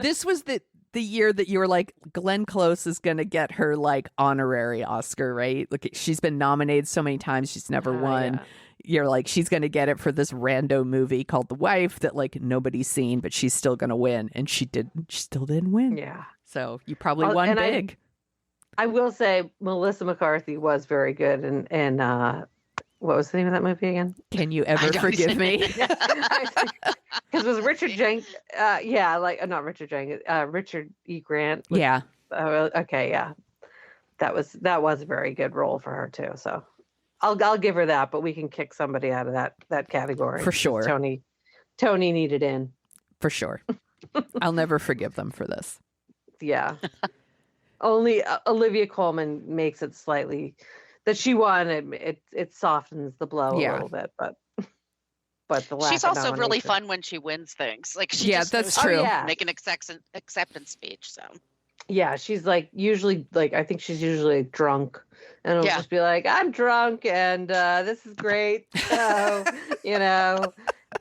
this was the year that you were like, Glenn Close is gonna get her like honorary Oscar, right? Look, she's been nominated so many times, she's never won. Yeah. You're like, she's gonna get it for this rando movie called The Wife that like nobody's seen, but she's still gonna win, and she still didn't win. Yeah. So you probably won big. I will say Melissa McCarthy was very good, and what was the name of that movie again? Can You Ever Forgive Me? Because it was Richard Jenkins. Not Richard Jenkins. Richard E. Grant. Okay, yeah. That was a very good role for her too. So I'll give her that, but we can kick somebody out of that category for sure. Toni needed in for sure. I'll never forgive them for this. Yeah. Only Olivia Colman makes it slightly that she won. It softens the blow a little bit, but the lack she's also really fun when she wins things. Like that's true. Make an acceptance speech. So yeah, she's like usually like I think she's usually drunk, and it'll just be like, I'm drunk and this is great. So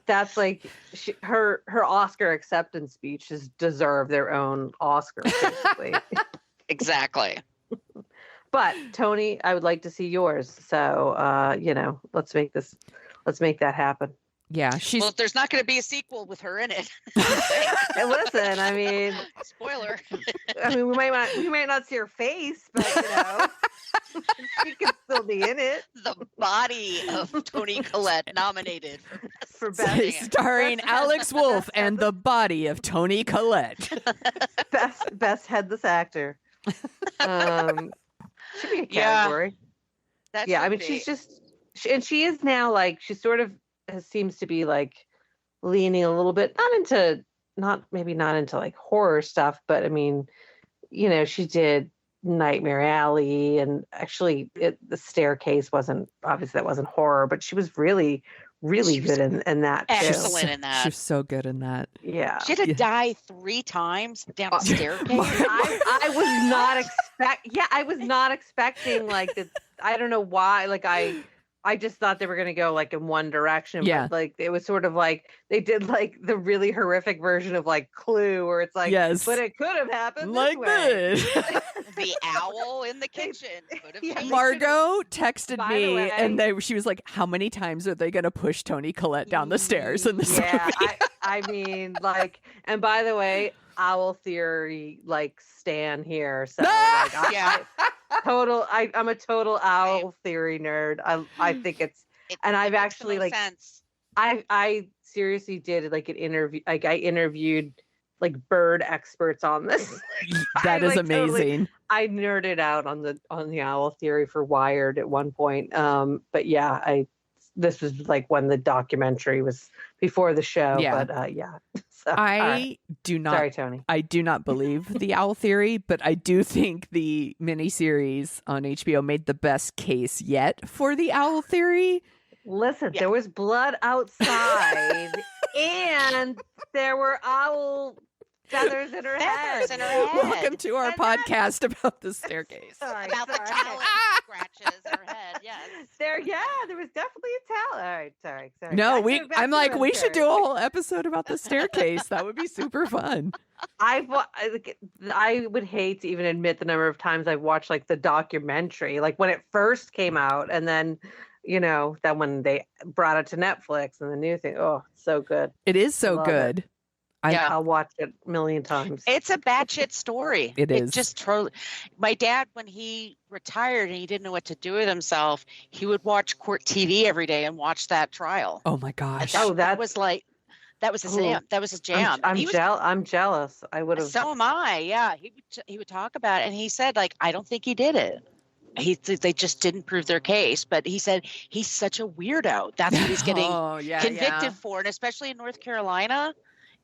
that's like her Oscar acceptance speeches deserve their own Oscar, basically. Exactly. But Toni, I would like to see yours. So let's make that happen. Yeah, she's Well, there's not going to be a sequel with her in it. And listen, I mean, Spoiler. we might not see her face, but she could still be in it. The body of Toni Collette nominated For best starring Alex Wolff and the body of Toni Collette. best headless actor. Should be a category. Yeah, I mean, she's just, she is now like, she sort of seems to be like leaning a little bit, not into like horror stuff, but I mean, she did Nightmare Alley, and actually the Staircase wasn't horror, but she was really good in that too. Excellent in that. She's so good in that. Yeah. She had to die 3 times down a staircase. I was not expecting like that. I don't know why. Like I just thought they were going to go like in one direction. Yeah. But like it was sort of like they did like the really horrific version of like Clue, where it's like, yes, but it could have happened like this. The owl in the kitchen. Margo texted me, and she was like, "How many times are they going to push Toni Collette down the stairs in this movie?" I mean, like, and by the way, owl theory like stan here. So like, I'm a total owl theory nerd. I think and I've actually like sense. I seriously did like an interview. Like I interviewed like bird experts on this. That is amazing. I nerded out on the owl theory for Wired at one point. But yeah, this was like when the documentary was before the show. Yeah. But yeah. So, do not. Sorry, Toni. I do not believe the owl theory, but I do think the miniseries on HBO made the best case yet for the owl theory. Listen, there was blood outside, and there were owl feathers in her head. Welcome to our podcast about the staircase. About the talent scratches in her head. Yes. There was definitely a talent. All right, sorry. No, we should do a whole episode about the staircase. That would be super fun. I would hate to even admit the number of times I've watched like the documentary, like when it first came out, and then then when they brought it to Netflix and the new thing. Oh, so good. It is so good. I'll watch it a million times. It's a batshit story. It is. Just totally. My dad, when he retired and he didn't know what to do with himself, he would watch court TV every day and watch that trial. Oh my gosh. That was his jam. That was his jam. I'm jealous. I would have. So am I. Yeah. He would talk about it, and he said, like, I don't think he did it. They just didn't prove their case, but he said he's such a weirdo. That's what he's getting convicted for, and especially in North Carolina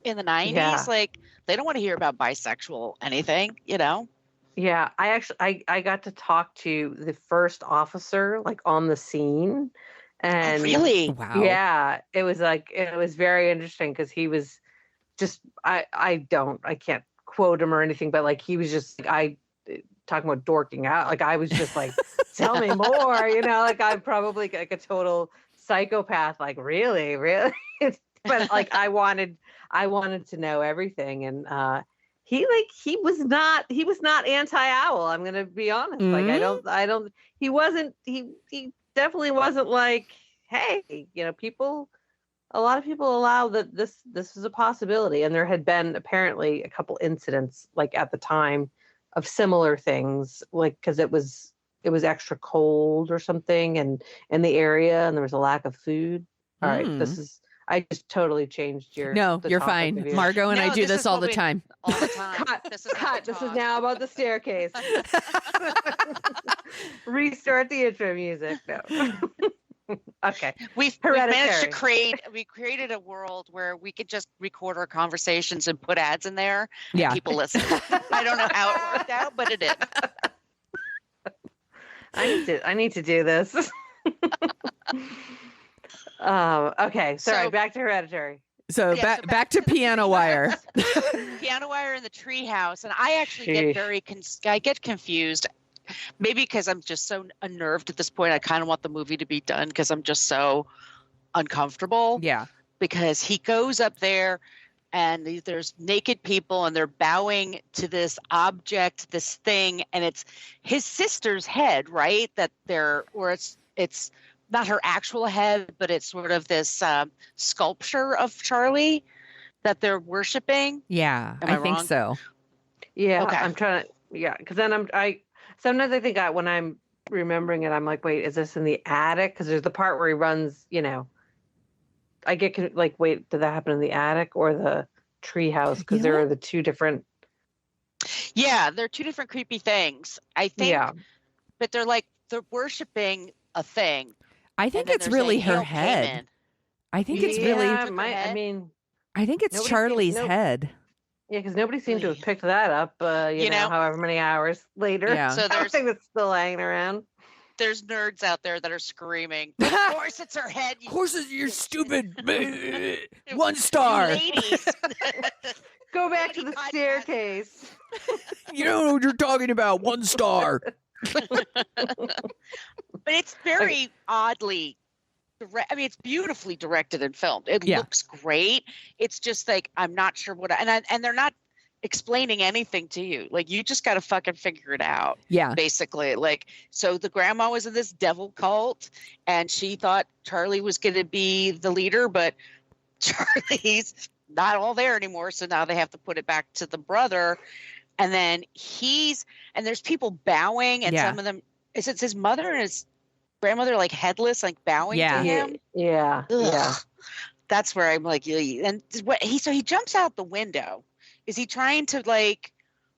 in the 90s, like they don't want to hear about bisexual anything, Yeah, I got to talk to the first officer like on the scene, and really, wow, yeah, it was very interesting because he was just I can't quote him or anything, but like he was just talking about dorking out. Like I was just like, tell me more, like I'm probably like a total psychopath. Like really, but like I wanted to know everything, and he was not anti-owl. I'm gonna be honest. Mm-hmm. Like he definitely wasn't like, hey, a lot of people allow that this is a possibility, and there had been apparently a couple incidents like at the time of similar things, like because it was extra cold or something, and in the area, and there was a lack of food. All right, I just totally changed your. No, you're fine. Margo and I do this all the time. All the time. Cut. This is now about the staircase. Restart the intro music. No. Okay. We've managed to created a world where we could just record our conversations and put ads in there. And people listen. I don't know how it worked out, but it did. I need to do this. Okay. Sorry. Back to Hereditary. So back to Piano Wire. Piano Wire in the treehouse, and I actually get confused. Maybe because I'm just so unnerved at this point. I kind of want the movie to be done because I'm just so uncomfortable. Yeah. Because he goes up there and there's naked people and they're bowing to this object, this thing, and it's his sister's head, right? It's not her actual head, but it's sort of this sculpture of Charlie that they're worshiping. Yeah, Am I I think wrong? so. Yeah, Okay. I'm trying to. Yeah, because then I sometimes I think when I'm remembering it, I'm like, wait, is this in the attic? Because there's the part where he runs. I get like, wait, did that happen in the attic or the treehouse? Because there are the two different. Yeah, they're two different creepy things. I think, Yeah, but they're worshiping a thing. I And think then it's they're really saying, her "Hail head. Cayman." I think You it's think really. they took her I head? mean, I think it's Nobody Charlie's seems- no- head. yeah, because nobody seemed to have Really? picked that up. You know? However many hours later. Yeah. So I think that's still hanging around. there's nerds out there that are screaming, "Of course it's her head." You Horses, you're stupid. 1 you star. ladies. Go back to Lady the podcast. staircase. You don't know what you're talking about. 1 star. But it's very oddly it's beautifully directed and filmed. It Yeah. looks great. It's just like I'm not sure and they're not explaining anything to you. Like you just got to fucking figure it out. Yeah. Basically, like so the grandma was in this devil cult, and she thought Charlie was going to be the leader, but Charlie's not all there anymore. So now they have to put it back to the brother, and then there's people bowing, and Yeah. some of them it's his mother and his grandmother like headless, like bowing Yeah. to him. Yeah. Ugh. Yeah. That's where I'm like, "Ugh." And he jumps out the window. Is he trying to like?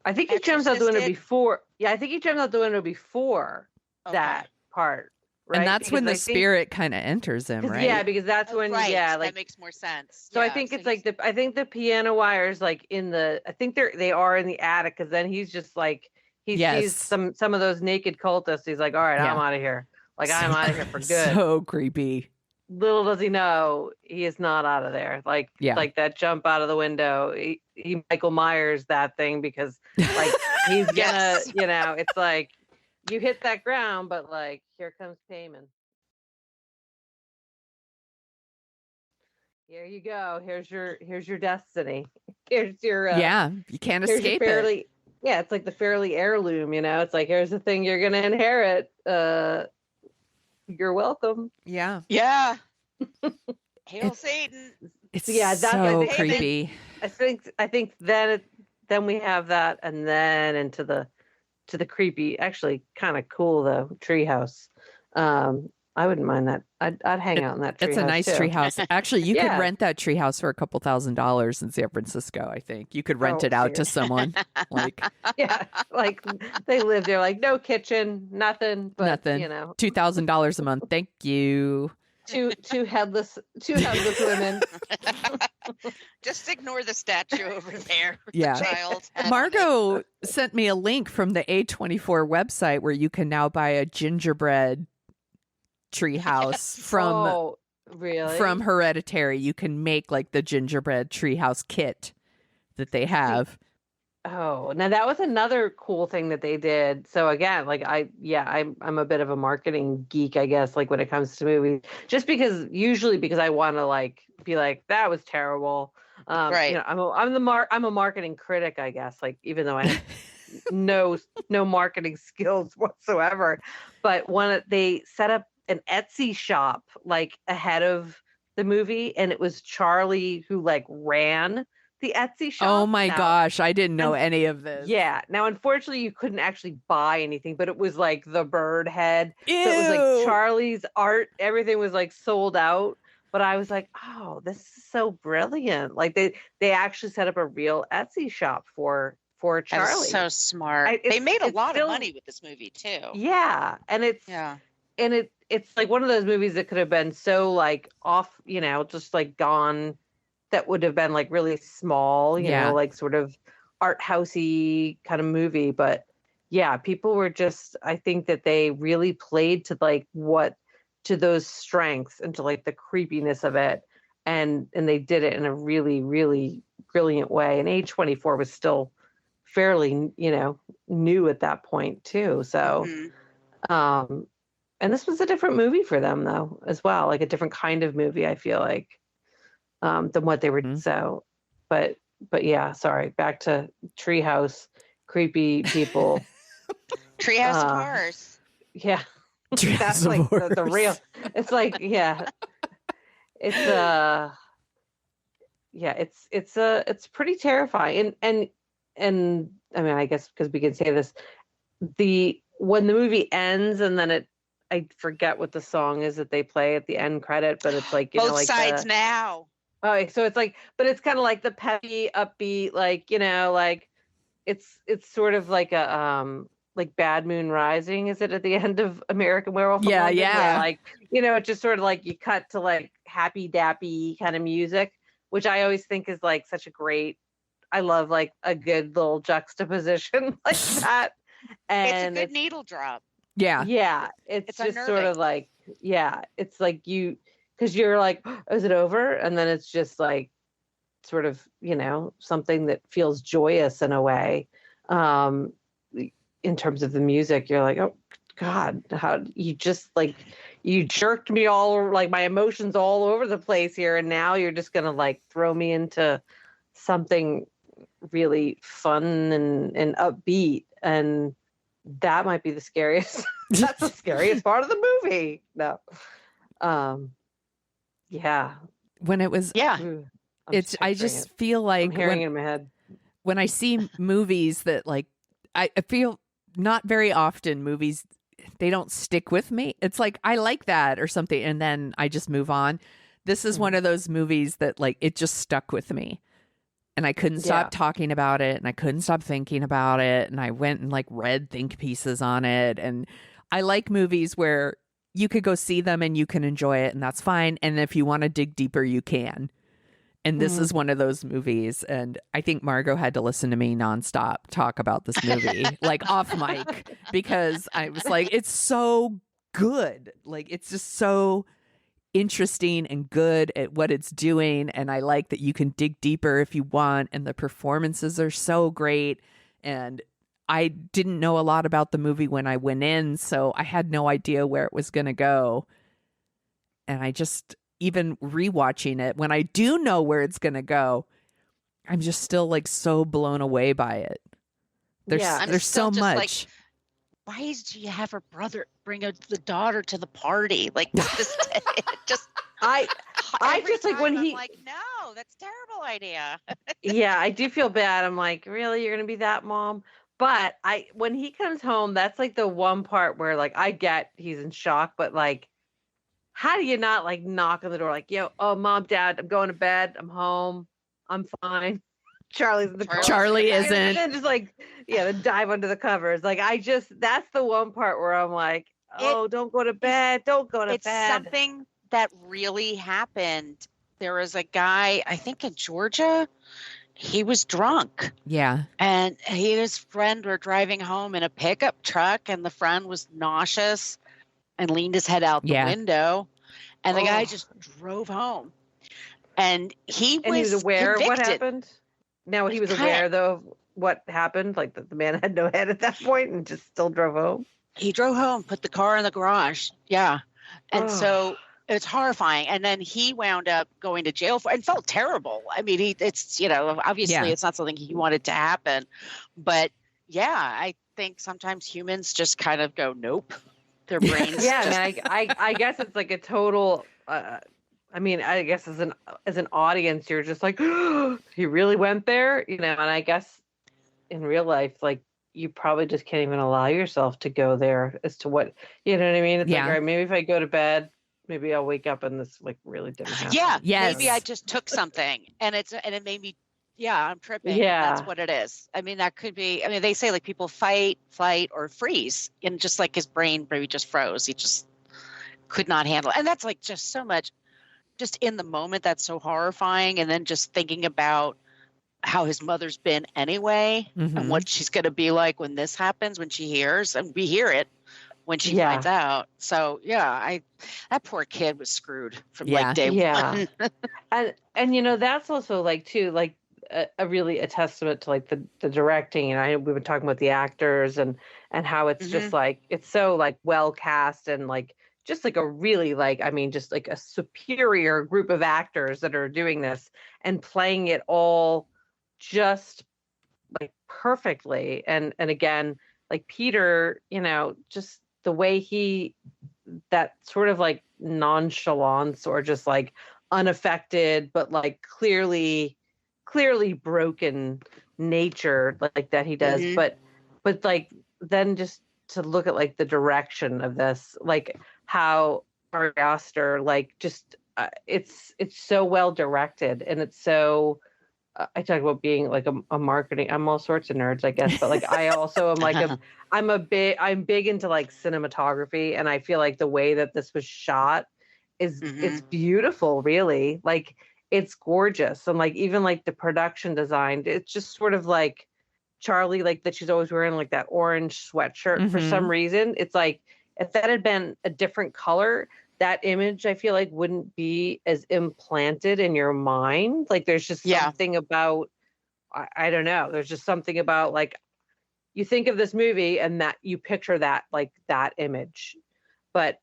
I think he jumps out the window Exorcisted? before. Yeah, I think he jumps out the window before Okay. that part. Right? And that's when the Because I think- spirit kind of enters him, 'cause- right? Yeah, because that's Oh, when right. like that makes more sense. so I Yeah, think so it's like he's- I think the piano wires like I think they are in the attic because then he's just like he Yes. sees some of those naked cultists. He's like, all right, Yeah. I'm out of here. Like I'm out of here for good. So creepy. Little does he know he is not out of there. Like Yeah. like that jump out of the window. He Michael Myers that thing because like he's gonna Yes. it's like you hit that ground, but like here comes payment. Here you go. Here's your destiny. Here's your Yeah. You can't here's your escape it. fairly yeah, it's like the fairly heirloom, it's like here's the thing you're gonna inherit. You're welcome. Yeah. Yeah. Hail Satan. It's Yeah, that's so like- creepy. I think then we have that, and then into the creepy, actually kind of cool though treehouse. I wouldn't mind that. I'd hang out in that treehouse. It's a nice too. treehouse. Actually, you Yeah. could rent that treehouse for a couple $1,000s in San Francisco, I think. You could rent Oh, it out to seriously. someone. Like Yeah, like they live there, like no kitchen, nothing, but Nothing. $2,000 a month. Thank you. two headless women. Just ignore the statue over there. With Yeah. The child. Margo sent me a link from the A24 website where you can now buy a gingerbread treehouse Oh, really? from Hereditary. You can make like the gingerbread treehouse kit that they have. Oh, now that was another cool thing that they did. So again, like I'm a bit of a marketing geek, I guess, like when it comes to movies, just because I want to like be like, that was terrible. Right. I'm a marketing critic, I guess, like even though I have no marketing skills whatsoever, but they set up an Etsy shop like ahead of the movie, and it was Charlie who like ran the Etsy shop. Oh my Now- gosh, I didn't know any of this. Yeah. Now, unfortunately, you couldn't actually buy anything, but it was like the bird head. Ew. So it was like Charlie's art. Everything was like sold out. But I was like, oh, this is so brilliant. Like they actually set up a real Etsy shop for That Charlie. is so smart. It's- They made a it's lot still- of money with this movie too. Yeah. And it's like one of those movies that could have been so like off, just like gone. That would have been like really small, Yeah. like sort of art housey kind of movie. But yeah, people were just, I think that they really played to like to those strengths and to like the creepiness of it. And they did it in a really, really brilliant way. And A24 was still fairly, new at that point too. So, Mhm. and this was a different movie for them though, as well, like a different kind of movie, I feel like. Than what they were so, but yeah, sorry. Back to treehouse, creepy people. Treehouse of Horrors. Yeah, Treehouse that's of like the Horrors. real. It's like, yeah, it's yeah, it's pretty terrifying. And I mean, I guess because we can say this, when the movie ends and then I forget what the song is that they play at the end credit, but it's like, Both like sides now. Oh, so it's like, but it's kind of like the peppy, upbeat, like, like it's sort of like a like Bad Moon Rising, is it at the end of American Werewolf in London? Yeah. Where, like, it's just sort of like you cut to like happy dappy kind of music, which I always think is like such a great. I love like a good little juxtaposition like that, and it's a good needle drop. Yeah, it's just unnerving. sort of like, it's like because you're like, oh, is it over? And then it's just like sort of, something that feels joyous in a way. In terms of the music, you're like, oh God, how you just like, you jerked me all, like my emotions all over the place here. And now you're just going to like throw me into something really fun and upbeat. And that might be the scariest. That's the scariest part of the movie. No. Yeah. When it was, I just feel like I'm hearing it in my head. When I see movies that like, I feel not very often movies, they don't stick with me. It's like, I like that or something. And then I just move on. This is one of those movies that like, it just stuck with me. And I couldn't stop talking about it, and I couldn't stop thinking about it. And I went and like read think pieces on it. And I like movies where you could go see them and you can enjoy it, and that's fine. And if you want to dig deeper, you can. And this is one of those movies. And I think Margo had to listen to me nonstop talk about this movie, like off mic, because I was like, it's so good. Like, it's just so interesting and good at what it's doing, and I like that you can dig deeper if you want, and the performances are so great. And I didn't know a lot about the movie when I went in, so I had no idea where it was going to go. And I just, even rewatching it, when I do know where it's going to go, I'm just still like so blown away by it. There's so much. Like, why did you have her brother bring the daughter to the party? Like, I just like when I'm like, no, that's a terrible idea. Yeah, I do feel bad. I'm like, really, you're gonna be that mom? But when he comes home, that's like the one part where like I get he's in shock, but like, how do you not like knock on the door like, yo, oh mom, dad, I'm going to bed, I'm home, I'm fine. Charlie's in the car. Charlie isn't. And just like, then dive under the covers. Like, that's the one part where I'm like, oh, don't go to bed. Don't go to bed. It's something that really happened. There was a guy, I think in Georgia, he was drunk. Yeah. And he and his friend were driving home in a pickup truck, and the friend was nauseous and leaned his head out the window. And the guy just drove home. And he was aware convicted. Of what happened? Now he was aware, though, of what happened, like that the man had no head at that point and just still drove home? He drove home, put the car in the garage. Yeah. And so it's horrifying. And then he wound up going to jail and felt terrible. I mean, it's, obviously it's not something he wanted to happen. But, I think sometimes humans just kind of go, nope. Their brains. I guess it's like a total... I mean, I guess as an audience, you're just like, oh, he really went there, and I guess in real life, like, you probably just can't even allow yourself to go there as to what, you know what I mean? It's like, all right, maybe if I go to bed, maybe I'll wake up and this like really didn't happen. Yeah. Yes. Maybe I just took something and it made me, I'm tripping. Yeah. That's what it is. I mean, that could be, they say like people fight, flight, or freeze, and just like his brain maybe just froze. He just could not handle it. And that's like just so much. Just in the moment, that's so horrifying. And then just thinking about how his mother's been anyway, and what she's going to be like when this happens, when she hears, and we hear it when she finds out. So that poor kid was screwed from like day one. and that's also like too, like a really a testament to like the directing. And we've been talking about the actors and how it's just like, it's so like well cast and like, just like a really like, just like a superior group of actors that are doing this and playing it all just like perfectly. And again, like Peter, just the way he that sort of like nonchalance or just like unaffected, but like clearly broken nature like that he does. Mhm. But like then just to look at like the direction of this, like how Ari Aster like just it's so well directed, and it's so I talk about being like a marketing. I'm all sorts of nerds, I guess, but like I also am like I'm big into like cinematography, and I feel like the way that this was shot is it's beautiful, really. Like it's gorgeous, and like even like the production design, it's just sort of like Charlie, like that she's always wearing like that orange sweatshirt for some reason. It's like if that had been a different color, that image I feel like wouldn't be as implanted in your mind. Like there's just something about I don't know. There's just something about like you think of this movie and that you picture that like that image. But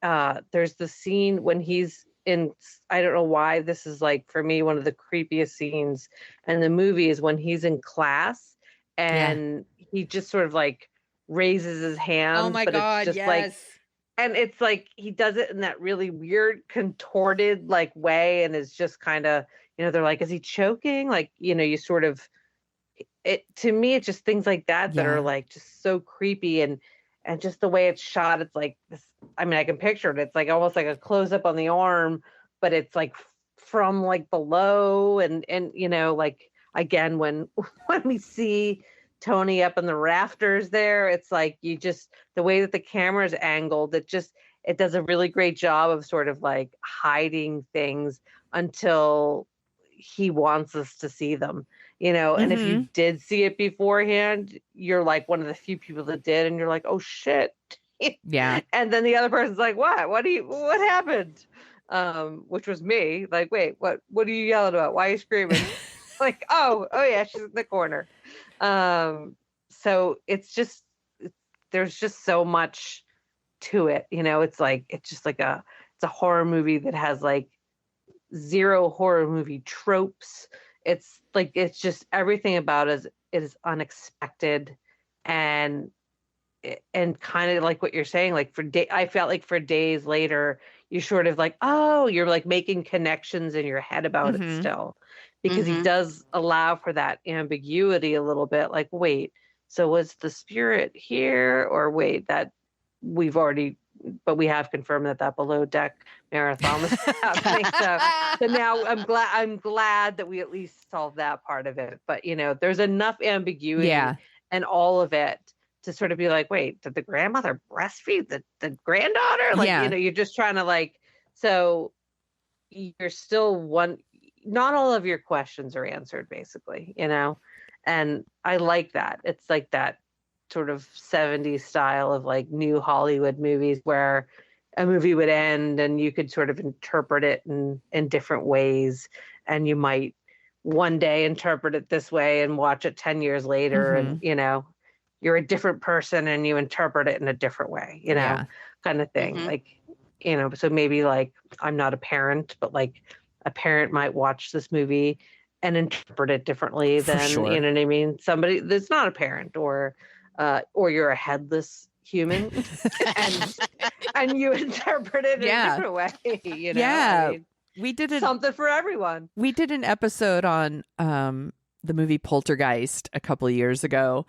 there's the scene when he's in, I don't know why this is like for me one of the creepiest scenes in the movie is when he's in class and he just sort of like raises his hand. Oh my but God, it's just yes. like, and it's like he does it in that really weird contorted like way, and is just kind of, you know, they're like, is he choking? Like, you know, you sort of it to me it's just things like that that are like just so creepy, and just the way it's shot, it's like this, I mean I can picture it, it's like almost like a close up on the arm, but it's like from like below, and you know, like again when we see Toni up in the rafters there, it's like you just the way that the camera is angled, it does a really great job of sort of like hiding things until he wants us to see them, you know. And if you did see it beforehand, you're like one of the few people that did, and you're like, oh shit. Yeah. And then the other person's like, what happened? Which was me. Like, wait, what are you yelling about? Why are you screaming? Like, oh yeah, she's in the corner. So there's just so much to it, you know. It's just like it's a horror movie that has like zero horror movie tropes. It's like it's just everything about it is unexpected, and kind of like what you're saying, like I felt like for days later you're sort of like, oh, you're like making connections in your head about it still, because he does allow for that ambiguity a little bit, like, wait, so was the spirit here, or wait, that we've already, but we have confirmed that below deck marathon was happening. So now I'm glad that we at least solved that part of it. But you know, there's enough ambiguity and all of it to sort of be like, wait, did the grandmother breastfeed the granddaughter? Like, you know, you're just trying to like, so you're still not all of your questions are answered, basically, you know. And I like that. It's like that sort of 70s style of like new Hollywood movies where a movie would end and you could sort of interpret it in different ways, and you might one day interpret it this way and watch it 10 years later and you know, you're a different person and you interpret it in a different way, you know, kind of thing. Like, you know, so maybe like I'm not a parent, but like a parent might watch this movie and interpret it differently than, you know what I mean? Somebody that's not a parent, or you're a headless human and you interpret it in a different way, you know? Yeah. I mean, we did something for everyone. We did an episode on the movie Poltergeist a couple of years ago,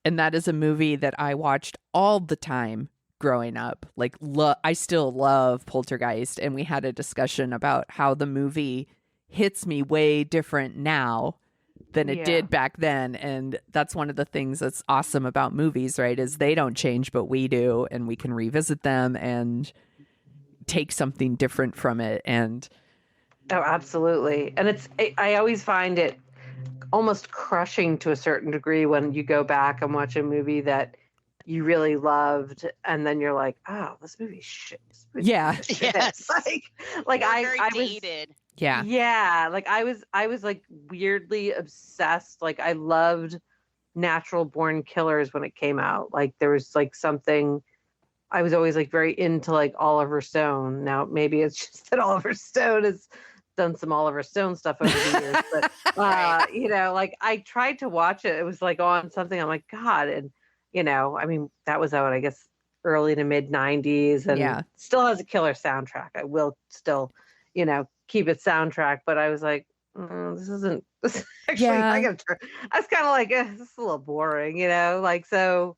and that is a movie that I watched all the time growing up. Like, I still love Poltergeist, and we had a discussion about how the movie hits me way different now than it did back then. And that's one of the things that's awesome about movies, right? Is they don't change, but we do, and we can revisit them and take something different from it. And oh, absolutely. And I always find it almost crushing to a certain degree when you go back and watch a movie that you really loved, and then you're like, oh, this movie's shit. Yes. Like I was dated. Yeah. Like I was like weirdly obsessed. Like I loved Natural Born Killers when it came out. Like there was like something, I was always like very into like Oliver Stone. Now maybe it's just that Oliver Stone has done some Oliver Stone stuff over the years, but you know, like I tried to watch it. It was like on something. I'm like, God, and you know, I mean, that was out, I guess, early to mid 90s and Yeah. still has a killer soundtrack. I will still, keep its soundtrack, but I was like, this isn't this actually Yeah. I was kind of like, this is a little boring, like, so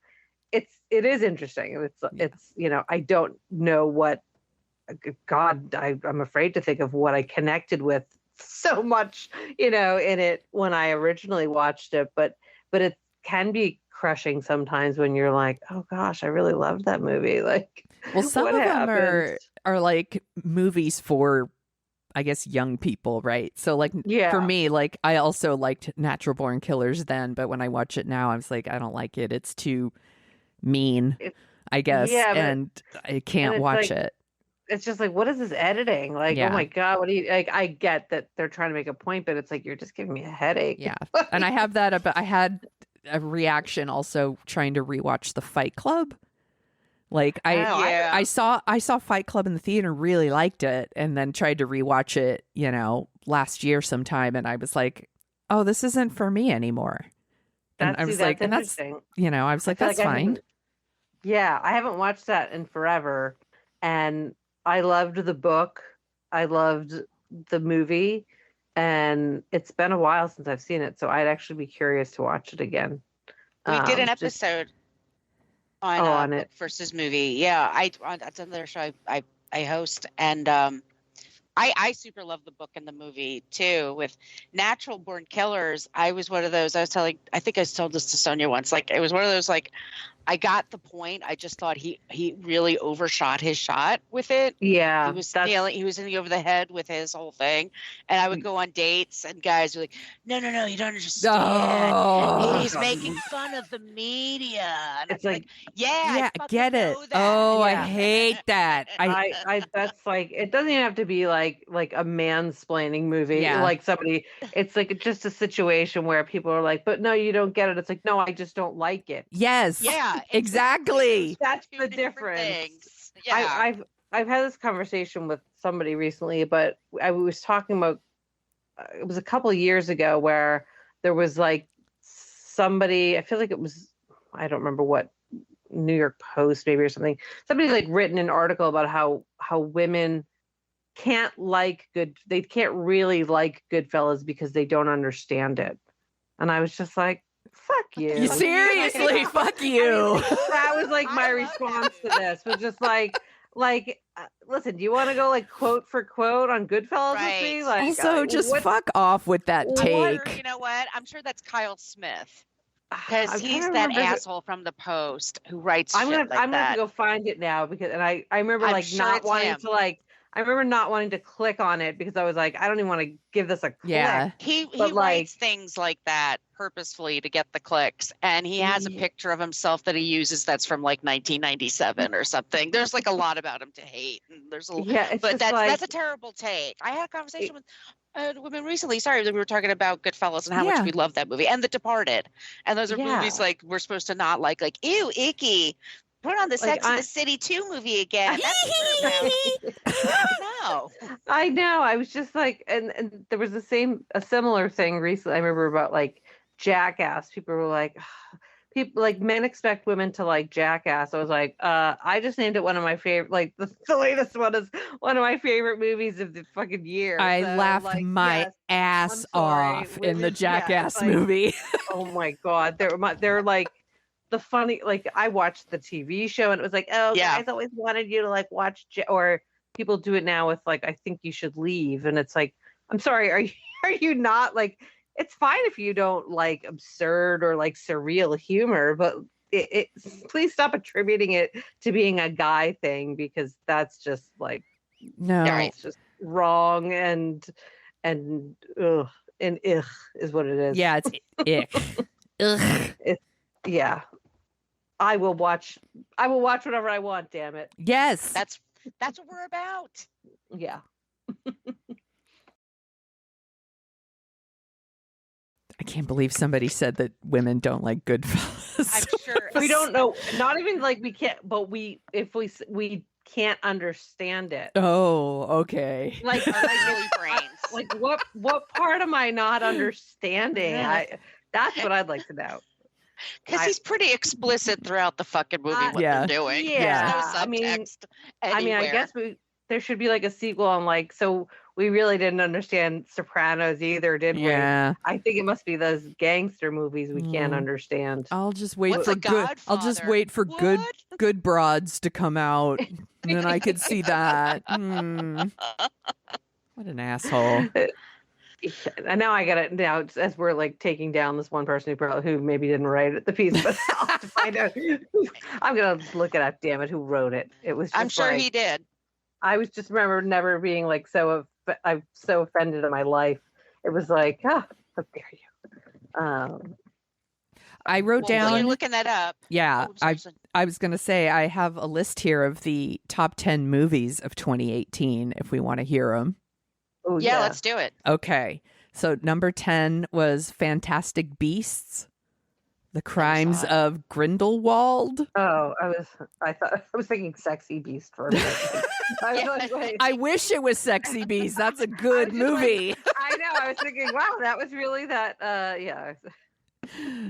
it is interesting. It's I don't know what, God, I'm afraid to think of what I connected with so much, in it when I originally watched it, but it can be crushing sometimes when you're like, oh gosh, I really loved that movie. Like, Well, some what of them happened? are like movies for, I guess, young people, right? So like Yeah. for me, like I also liked Natural Born Killers then, but when I watch it now, I was like, I don't like it. It's too mean, I guess, Yeah, and I can't it's watch like, it. it's just like, what is this editing? Like, oh Yeah. my God, what do you like? I get that they're trying to make a point, but it's like, you're just giving me a headache. Yeah. And I have that about, I had a reaction also trying to rewatch The Fight Club. Like I saw Fight Club in the theater, really liked it, and then tried to rewatch it, last year sometime, and I was like, oh, this isn't for me anymore. And I was like, and that's interesting. I was like, that's fine. I haven't watched that in forever, and I loved the book. I loved the movie, and it's been a while since I've seen it, so I'd actually be curious to watch it again. We did an episode on it book versus movie. Yeah, that's another show I host, and I super love the book and the movie too. With Natural Born Killers, I was one of those. I think I told this to Sonia once. Like, it was one of those, like, I got the point. I just thought he really overshot his shot with it. Yeah, he was hitting over the head with his whole thing. And I would go on dates, and guys were like, "No, you don't understand. Oh. He's making fun of the media." And it's like, yeah, I get it. know that. Oh, Yeah. I hate that. I that's like, it doesn't even have to be like a mansplaining movie. Yeah. Like somebody, it's like just a situation where people are like, but no, you don't get it. It's like, no, I just don't like it. Yes. Yeah. Exactly. That's Two the different difference. things. Yeah. I've had this conversation with somebody recently, but I was talking about, it was a couple of years ago, where there was like somebody, I feel like it was, I don't remember what, New York Post maybe or something. Somebody like written an article about how women can't they can't really like Goodfellas because they don't understand it. And I was just like, fuck you. Seriously, fuck you. That was like my response to this, was just like, listen, do you want to go like quote for quote on Goodfellas with me? Like, also, just fuck off with that take. You know what? I'm sure that's Kyle Smith, because he's that asshole from the Post who writes I'm gonna that. have to go find it now, because I remember not wanting to I remember not wanting to click on it because I was like, I don't even want to give this a click. Yeah. He writes things like that purposefully to get the clicks, and he has a picture of himself that he uses that's from like 1997 or something. There's like a lot about him to hate, and there's but that's a terrible take. I had a conversation with women recently. Sorry, we were talking about Goodfellas and how much we love that movie, and The Departed, and those are movies like we're supposed to not like ew, icky. Put on the Sex and the City 2 movie again. No. I know. I was just like, and there was a similar thing recently. I remember about like Jackass. People were like, people like, men expect women to like Jackass. I was like, I just named it one of my favorite, like the latest one is one of my favorite movies of the fucking year. I laughed my ass off in the Jackass movie. Oh my God. They're like, the funny, like, I watched the TV show and it was like, oh, guys always wanted you to like watch, or people do it now with like, I think you should leave, and it's like, I'm sorry, are you not like? It's fine if you don't like absurd or like surreal humor, but please stop attributing it to being a guy thing, because that's just like, no, it's just wrong and ugh is what it is. Yeah, it's ick. Ugh. Yeah. I will watch whatever I want, damn it. Yes. That's what we're about. Yeah. I can't believe somebody said that women don't like Goodfellas. I'm sure. We don't know. Not even like we can't, but we can't understand it. Oh, okay. Like silly brains. Like what part am I not understanding? That's what I'd like to know. Because he's pretty explicit throughout the fucking movie what Yeah. they're doing. Yeah, There's no I mean- subtext anywhere. I guess there should be like a sequel on like, so we really didn't understand Sopranos either, did we? Yeah. I think it must be those gangster movies we can't Mm. understand. I'll just wait What's for a good. I'll just Godfather? wait for What? good broads to come out, and then I could see that. What an asshole! And now I got it now as we're like taking down this one person who maybe didn't write it, the piece, but I'll have to find out. I'm gonna look it up. Damn it, who wrote it? It was. Just I'm sure he did. I was just remember never being like I'm so offended in my life. It was like, how dare you? I wrote Well, while down. you're looking that up. Yeah, sorry. I was going to say I have a list here of the top 10 movies of 2018 if we want to hear them. Oh, Yeah, let's do it. Okay. So number 10 was Fantastic Beasts: The Crimes of Grindelwald. Oh, I was thinking Sexy Beast for a minute. I was like, wait. I wish it was Sexy Beasts. That's a good just like- movie. I know. I was thinking, wow, that was really that. Yeah.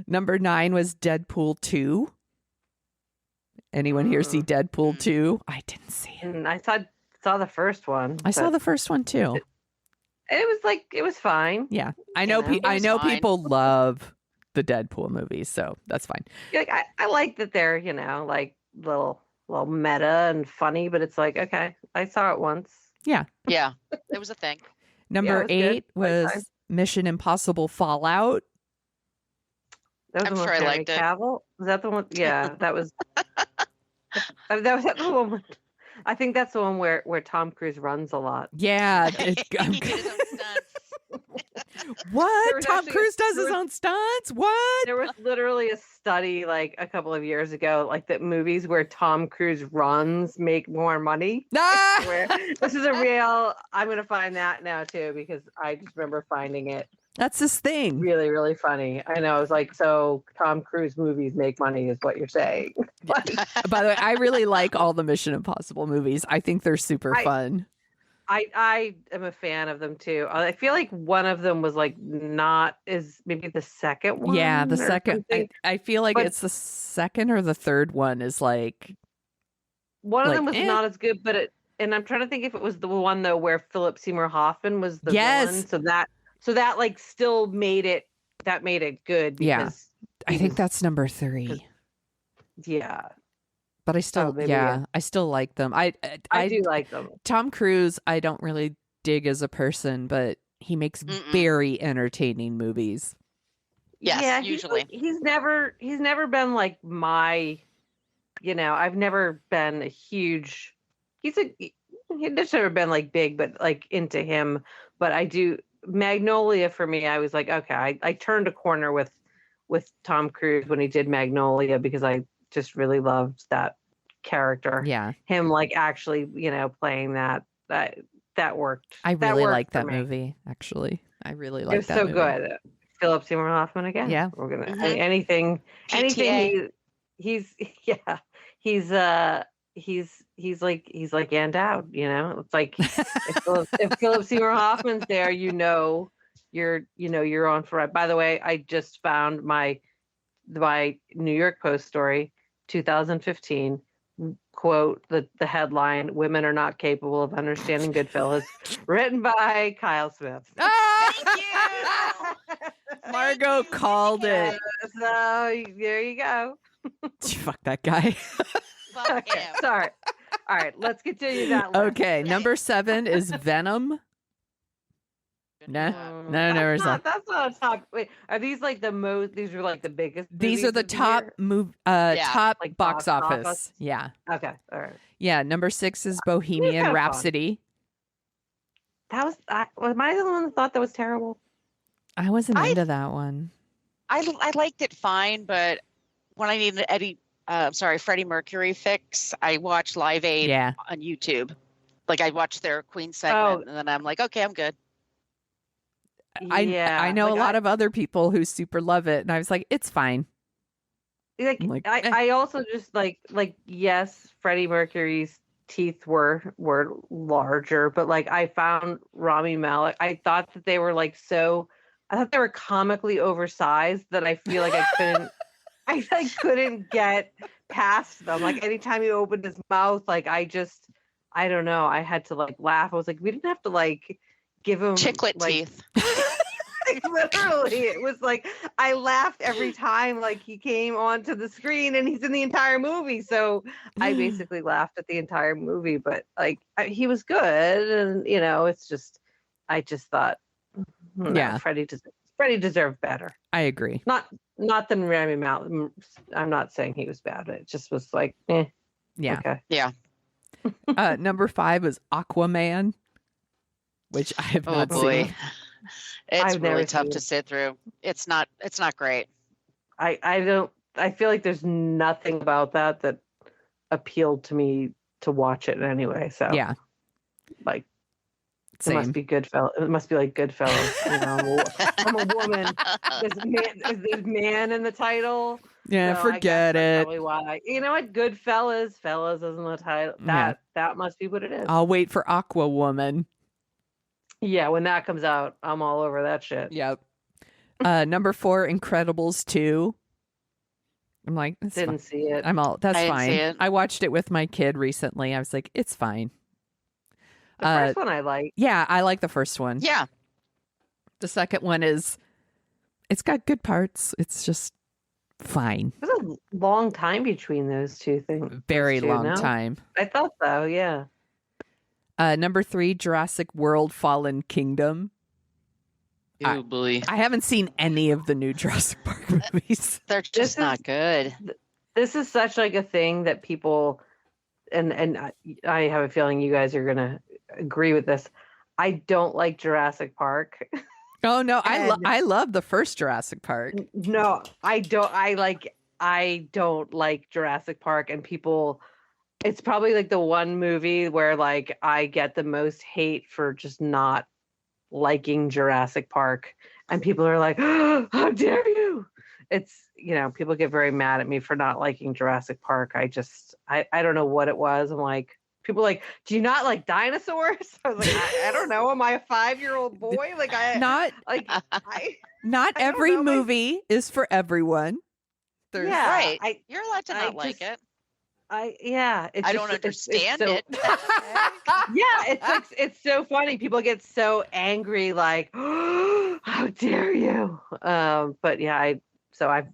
Number 9 was Deadpool 2. Anyone here see Deadpool 2? I didn't see it. And I saw the first one. I saw but the first one too. it was fine. Yeah, I know. know, it I was know fine. people love the Deadpool movies, so that's fine. Like I like that they're like little meta and funny, but it's like, okay, I saw it once. Yeah, it was a thing. Number it was good. 8 was Fine. Mission Impossible Fallout. That was I'm the one sure I with Henry liked it. Cavill. Was that the one? Yeah, that was. That was the one. I think that's the one where Tom Cruise runs a lot. Yeah, He did his own stunts. what? There was Tom actually- Cruise does there his was- own stunts? What? There was literally a study like a couple of years ago, like that movies where Tom Cruise runs make more money. Ah! Where this is a real. I'm gonna find that now too because I just remember finding it That's his thing. really, really funny. I know. I was like, so Tom Cruise movies make money, is what you're saying? Like, By the way, I really like all the Mission Impossible movies. I think they're super fun. I am a fan of them too. I feel like one of them was like not is maybe the second one. Yeah, the or second. something. I feel like But- it's the second or the third one is like. One of like, them was eh. not as good, but and I'm trying to think if it was the one though where Philip Seymour Hoffman was the Yes. villain. So that like still made it good. Yeah. Because I he think was- that's number 3. yeah. But I still, maybe, yeah, I still like them. I do like them. Tom Cruise, I don't really dig as a person, but he makes Mm-mm. very entertaining movies. Yes, yeah, usually. he's never been like my, I've never been a huge. He's never been like big, but like into him. But I do Magnolia for me. I was like, okay, I turned a corner with Tom Cruise when he did Magnolia because I just really loved that character. Yeah, Him like actually, playing that worked. I really worked like for that me. movie. Actually, I really It like was that so movie. good. Philip Seymour Hoffman again. Yeah. We're gonna Mhm. anything GTA. he's yeah. He's like Dowd, It's like if Philip Seymour Hoffman's there, you're on for it. By the way, I just found my New York Post story, 2015 quote, the headline, "Women are not capable of understanding Goodfellas," written by Kyle Smith. Ah! Thank you. Margo called it. So there you go. Fuck that guy. Fuck Okay, him. sorry. All right, let's continue that list. Okay, number 7 is Venom. Nah. Mm, No, never saw. That's not a top. Wait, are these like the most? These are like the biggest. These are movies the of top year? top Like box box office. office? Yeah. Okay, all right. Yeah, number 6 is kinda Bohemian fun. Rhapsody. That was. Was I the one that thought that was terrible? I wasn't I- into that one. I liked it fine, but when I needed Freddie Mercury fix, I watched Live Aid Yeah. on YouTube. Like I watched their Queen segment, and then I'm like, okay, I'm good. I know like, a lot of other people who super love it, and I was like, it's fine. Like, I'm like, eh. I also just like yes, Freddie Mercury's teeth were larger, but like I found Rami Malek. I thought that they were like I thought they were comically oversized that I feel like I couldn't I like couldn't get past them. Like anytime he opened his mouth, like I don't know. I had to like laugh. I was like, we didn't have to like give him Chiclet like, teeth. like, literally, it was like I laughed every time like he came onto the screen, and he's in the entire movie. So I basically laughed at the entire movie. But like he was good, and it's just I just thought, Yeah. Freddie deserved better. I agree. Not than Rami Malek. I'm not saying he was bad. It just was like, Yeah. okay. Yeah. Number 5 was Aquaman, which I have not seen. It's I've never really tough seen to it. sit through. It's not great. I feel like there's nothing about that appealed to me to watch it anyway. So Yeah. like Same. it must be Goodfellas. It must be like Goodfellas. I'm a woman. There's man in the title. Yeah, So I guess forget that's it. Probably why. You know what? Goodfellas, fellas isn't the title. That must be what it is. I'll wait for Aqua Woman. Yeah, when that comes out, I'm all over that shit. Yep. Number 4, Incredibles 2. I'm like, that's Didn't fine. see it. That's I didn't fine. see it. I watched it with my kid recently. I was like, it's fine. The first one I like. Yeah, I like the first one. Yeah. The second one it's got good parts. It's just fine. There's a long time between those two things. Very those two, long no? time. I thought so, yeah. Number 3, Jurassic World Fallen Kingdom. Ooh, boy. I haven't seen any of the new Jurassic Park movies. They're just not good. This is such like a thing that people, and I have a feeling you guys are gonna agree with this. I don't like Jurassic Park. Oh no, I love the first Jurassic Park. No, I don't. I don't like Jurassic Park, and people. It's probably like the one movie where like I get the most hate for just not liking Jurassic Park, and people are like, oh, "How dare you!" It's people get very mad at me for not liking Jurassic Park. I don't know what it was. I'm like, people are like, do you not like dinosaurs? I was like, I don't know. Am I a 5-year-old boy? Like Not every movie is for everyone. Yeah, right. You're allowed to not like it. I don't understand it. Yeah, it's so funny. People get so angry, like, oh, how dare you? But yeah, I've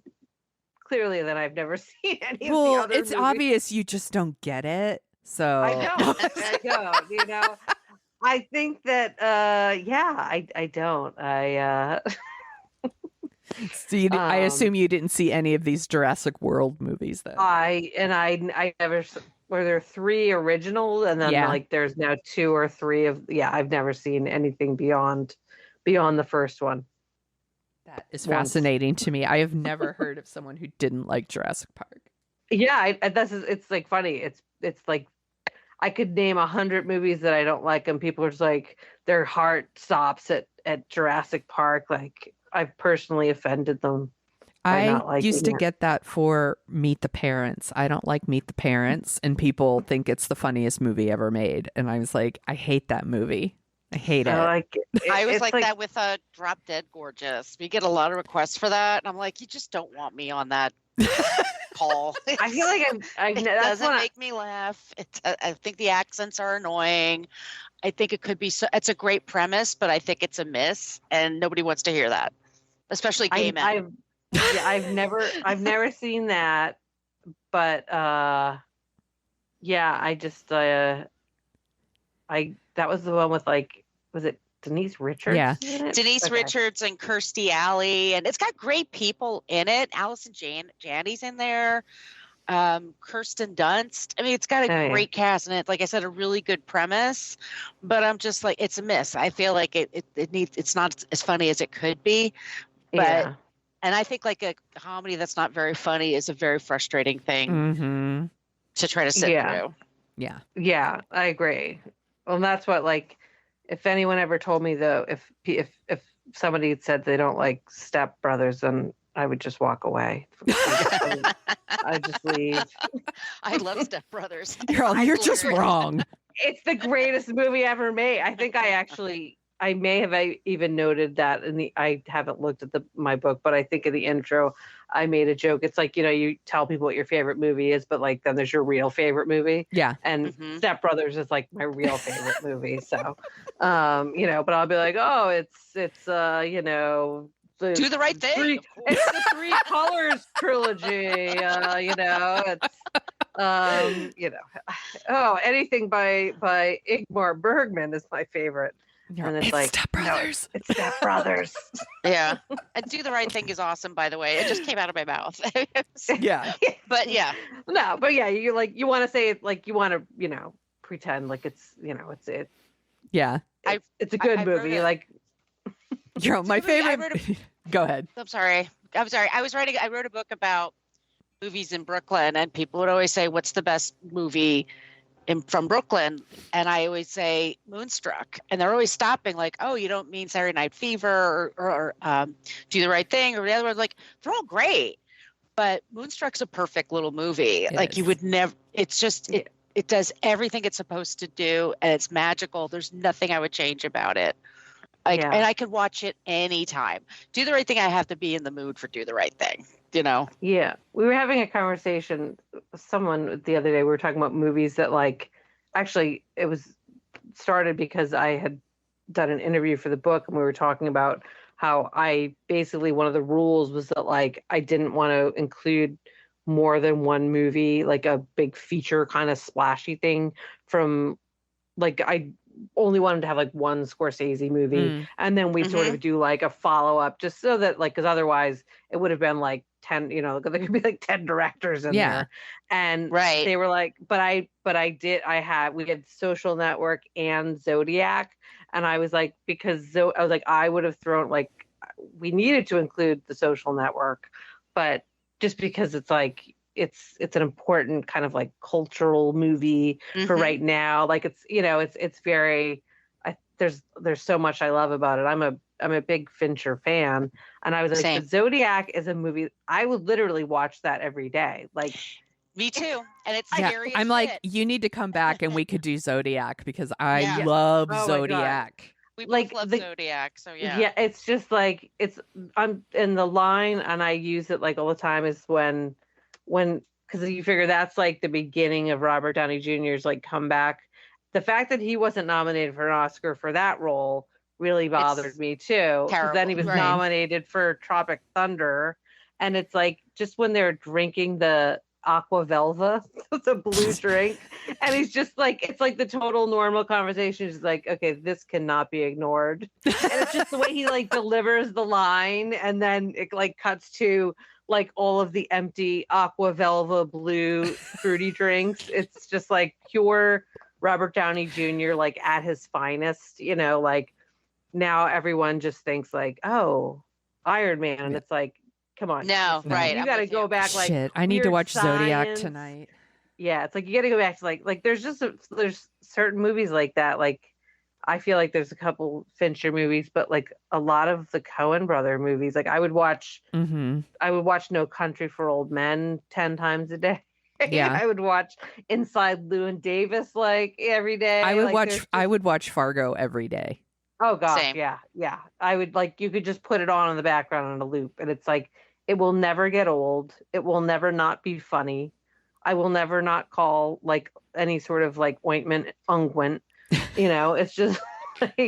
clearly then I've never seen any of the other it's movies. obvious you just don't get it. So I know. I think that I don't. So I assume you didn't see any of these Jurassic World movies then. I never. Were there 3 original, and then like there's now 2 or 3 of I've never seen anything beyond the first one. That is fascinating to me. I have never heard of someone who didn't like Jurassic Park. Yeah, it's like funny. It's like I could name 100 movies that I don't like, and people are just like their heart stops at Jurassic Park. Like I've personally offended them. I used to get that for Meet the Parents. I don't like Meet the Parents, and people think it's the funniest movie ever made. And I was like, I hate that movie. I hate it. I was like that with Drop Dead Gorgeous. We get a lot of requests for that, and I'm like, you just don't want me on that call. I feel like it doesn't make me laugh. I think the accents are annoying. I think it could be it's a great premise, but I think it's a miss, and nobody wants to hear that, especially gay men. I've never seen that, but I just that was the one with like, was it Denise Richards? Yeah, Denise Richards and Kirstie Alley, and it's got great people in it. Allison Janney's in there. Kirsten Dunst. I mean, it's got a great cast in it. Like I said, a really good premise, but I'm just like, it's a miss. I feel like it's not as funny as it could be, but. And I think like a comedy that's not very funny is a very frustrating thing to try to sit through. Yeah. Yeah, I agree. Well, that's what, like, if anyone ever told me though, if somebody had said they don't like Step Brothers, then I would just walk away. I'd just leave. I love Step Brothers. You're just wrong. It's the greatest movie ever made. I think I actually I may have even noted that I haven't looked at my book, but I think in the intro I made a joke. It's like, you tell people what your favorite movie is, but like then there's your real favorite movie. Yeah. And Step Brothers is like my real favorite movie. So, but I'll be like, oh, it's Do the Right Thing. It's the Three Colors trilogy. Anything by Ingmar Bergman is my favorite. And it's like Step Brothers. No, it's Step Brothers. Yeah. And Do the Right Thing is awesome, by the way. It just came out of my mouth. Yeah. But yeah. No, but yeah, you want to say it like you want to, pretend like it's, Yeah. It's a good movie. Like, my favorite. Go ahead. I'm sorry. I wrote a book about movies in Brooklyn, and people would always say, what's the best movie from Brooklyn? And I always say Moonstruck, and they're always stopping like, oh, you don't mean Saturday Night Fever or Do the Right Thing or the other ones. Like, they're all great, but Moonstruck's a perfect little movie. You would never, it's just, it does everything it's supposed to do, and it's magical. There's nothing I would change about it. And I could watch it anytime. Do the Right Thing, I have to be in the mood for Do the Right Thing, Yeah. We were having a conversation with someone the other day. We were talking about movies that actually it was started because I had done an interview for the book, and we were talking about how I basically, one of the rules was that I didn't want to include more than one movie, like a big feature kind of splashy thing from I only wanted to have one Scorsese movie, and then we sort of do a follow-up, just so that because otherwise it would have been 10, there could be 10 directors in there. And they were we had Social Network and Zodiac, and I was because I would have thrown we needed to include the Social Network, but just because it's it's an important kind of cultural movie for right now. It's very, there's so much I love about it. I'm a big Fincher fan, and I was the Zodiac is a movie I would literally watch that every day. Me too. And it's scary. I'm you need to come back and we could do Zodiac because I love Zodiac. We both love Zodiac, so yeah. Yeah, it's just I'm in the line, and I use it all the time, is when because you figure that's the beginning of Robert Downey Jr.'s comeback. The fact that he wasn't nominated for an Oscar for that role really bothered me too. Terrible. Then he was nominated for Tropic Thunder, and it's just when they're drinking the aqua velva, the blue drink, and he's just it's the total normal conversation. He's okay, this cannot be ignored, and it's just the way he delivers the line, and then it cuts to all of the empty aqua velva blue fruity drinks. It's just pure Robert Downey Jr. At his finest, now everyone just thinks oh, Iron Man, and it's come on. No, right. You got to go back shit, I need to watch Zodiac science. tonight. Yeah, it's you got to go back to there's certain movies like that. I feel there's a couple Fincher movies, but a lot of the Coen brother movies, I would watch No Country for Old Men 10 times a day. Yeah. I would watch Inside Llewyn Davis every day. I would watch Fargo every day. Oh gosh, Same. yeah. I would you could just put it on in the background on a loop, and it's it will never get old. It will never not be funny. I will never not call any sort of ointment unguent. It's just the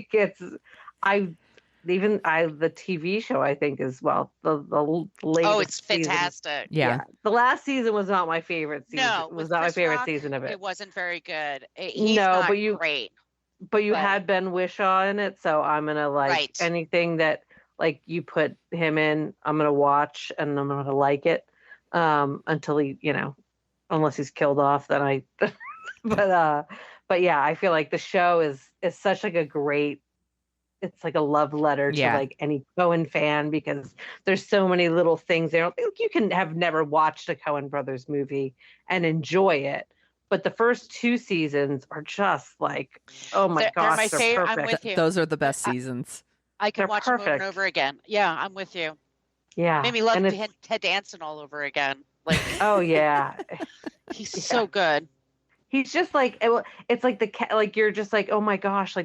TV show I think is the latest. Oh, it's fantastic. Yeah. The last season was not my favorite season. No, it was not my favorite Rock, season of it. It wasn't very good. Great. But you had Ben Whishaw in it, so I'm gonna anything that you put him in, I'm gonna watch, and I'm gonna like it until he, unless he's killed off, then I. But yeah, I feel the show is such a great. It's a love letter to any Coen fan, because there's so many little things there. You can have never watched a Coen Brothers movie and enjoy it. But the first 2 seasons are just oh my gosh, they're my favorite. perfect. I'm with you. Those are the best seasons. I can They're watch them over and perfect. over again. Yeah, I'm with you. Yeah, Made me love Ted Danson all over again. Oh yeah, he's so good. He's just it's the cat. You're just oh my gosh,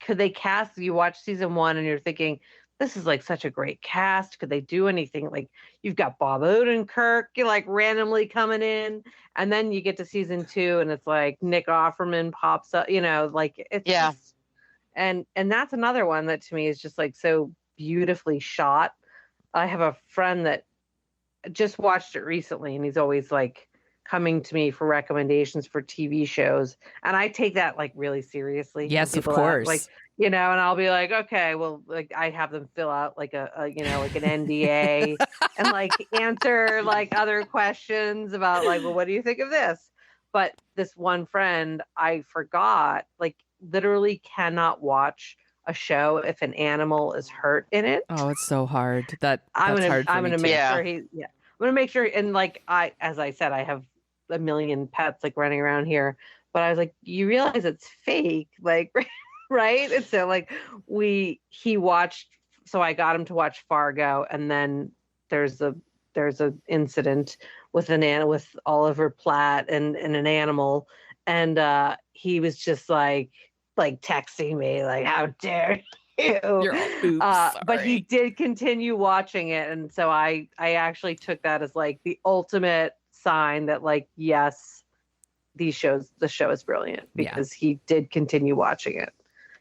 could they cast? You watch season 1 and you're thinking, this is like such a great cast. Could they do anything? Like you've got Bob Odenkirk, you're like randomly coming in, and then you get to season 2 and it's like Nick Offerman pops up. Like it's just, and that's another one that to me is just like so beautifully shot. I have a friend that just watched it recently, and he's always like coming to me for recommendations for TV shows, and I take that like really seriously. Yes, of course. Like, and I'll be like, okay, well, like I have them fill out like a like an NDA and like answer like other questions about like, well, what do you think of this? But this one friend, I forgot, like literally cannot watch a show if an animal is hurt in it. Oh, it's so hard. That's I'm hard for gonna me make too. sure I'm gonna make sure, and like as I said, I have a million pets like running around here, but I was like, you realize it's fake, like right? And so like he watched, so I got him to watch Fargo, and then there's a incident with with Oliver Platt and an animal, and he was just like texting me like, how dare you. But he did continue watching it, and so I actually took that as like the ultimate sign that like, yes, the show is brilliant, because he did continue watching it.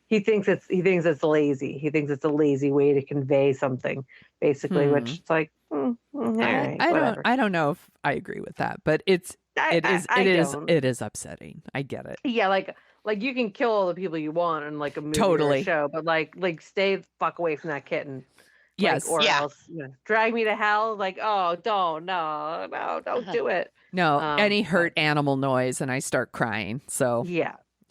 He thinks it's lazy. He thinks it's a lazy way to convey something, basically, which it's like, all right, I don't know if I agree with that, but it is upsetting. I get it. Yeah, like you can kill all the people you want in like a movie or a show, but like stay the fuck away from that kitten. Yes. Like, or else drag me to hell. Like, oh, don't do it. No, any hurt animal noise and I start crying. So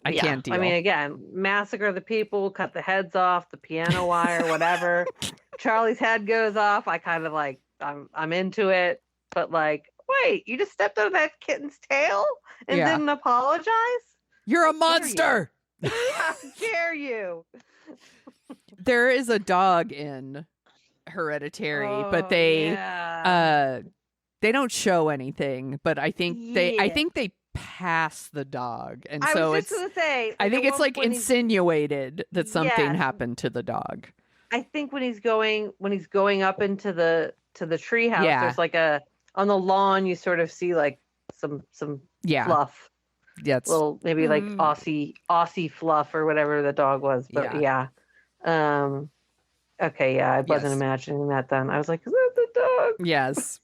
I can't deal. I mean, again, massacre the people, cut the heads off, the piano wire, whatever. Charlie's head goes off. I kind of like, I'm into it, but like, wait, you just stepped on that kitten's tail and didn't apologize? You're a monster. How dare you? There is a dog in Hereditary, but they don't show anything, but I think they pass the dog, and so it's I think it's like insinuated that something happened to the dog. I think when he's going up into the treehouse, there's like on the lawn you sort of see like some fluff. Yeah, it's little maybe like Aussie fluff or whatever the dog was, but okay, I wasn't imagining that then. I was like, is that the dog? Yes.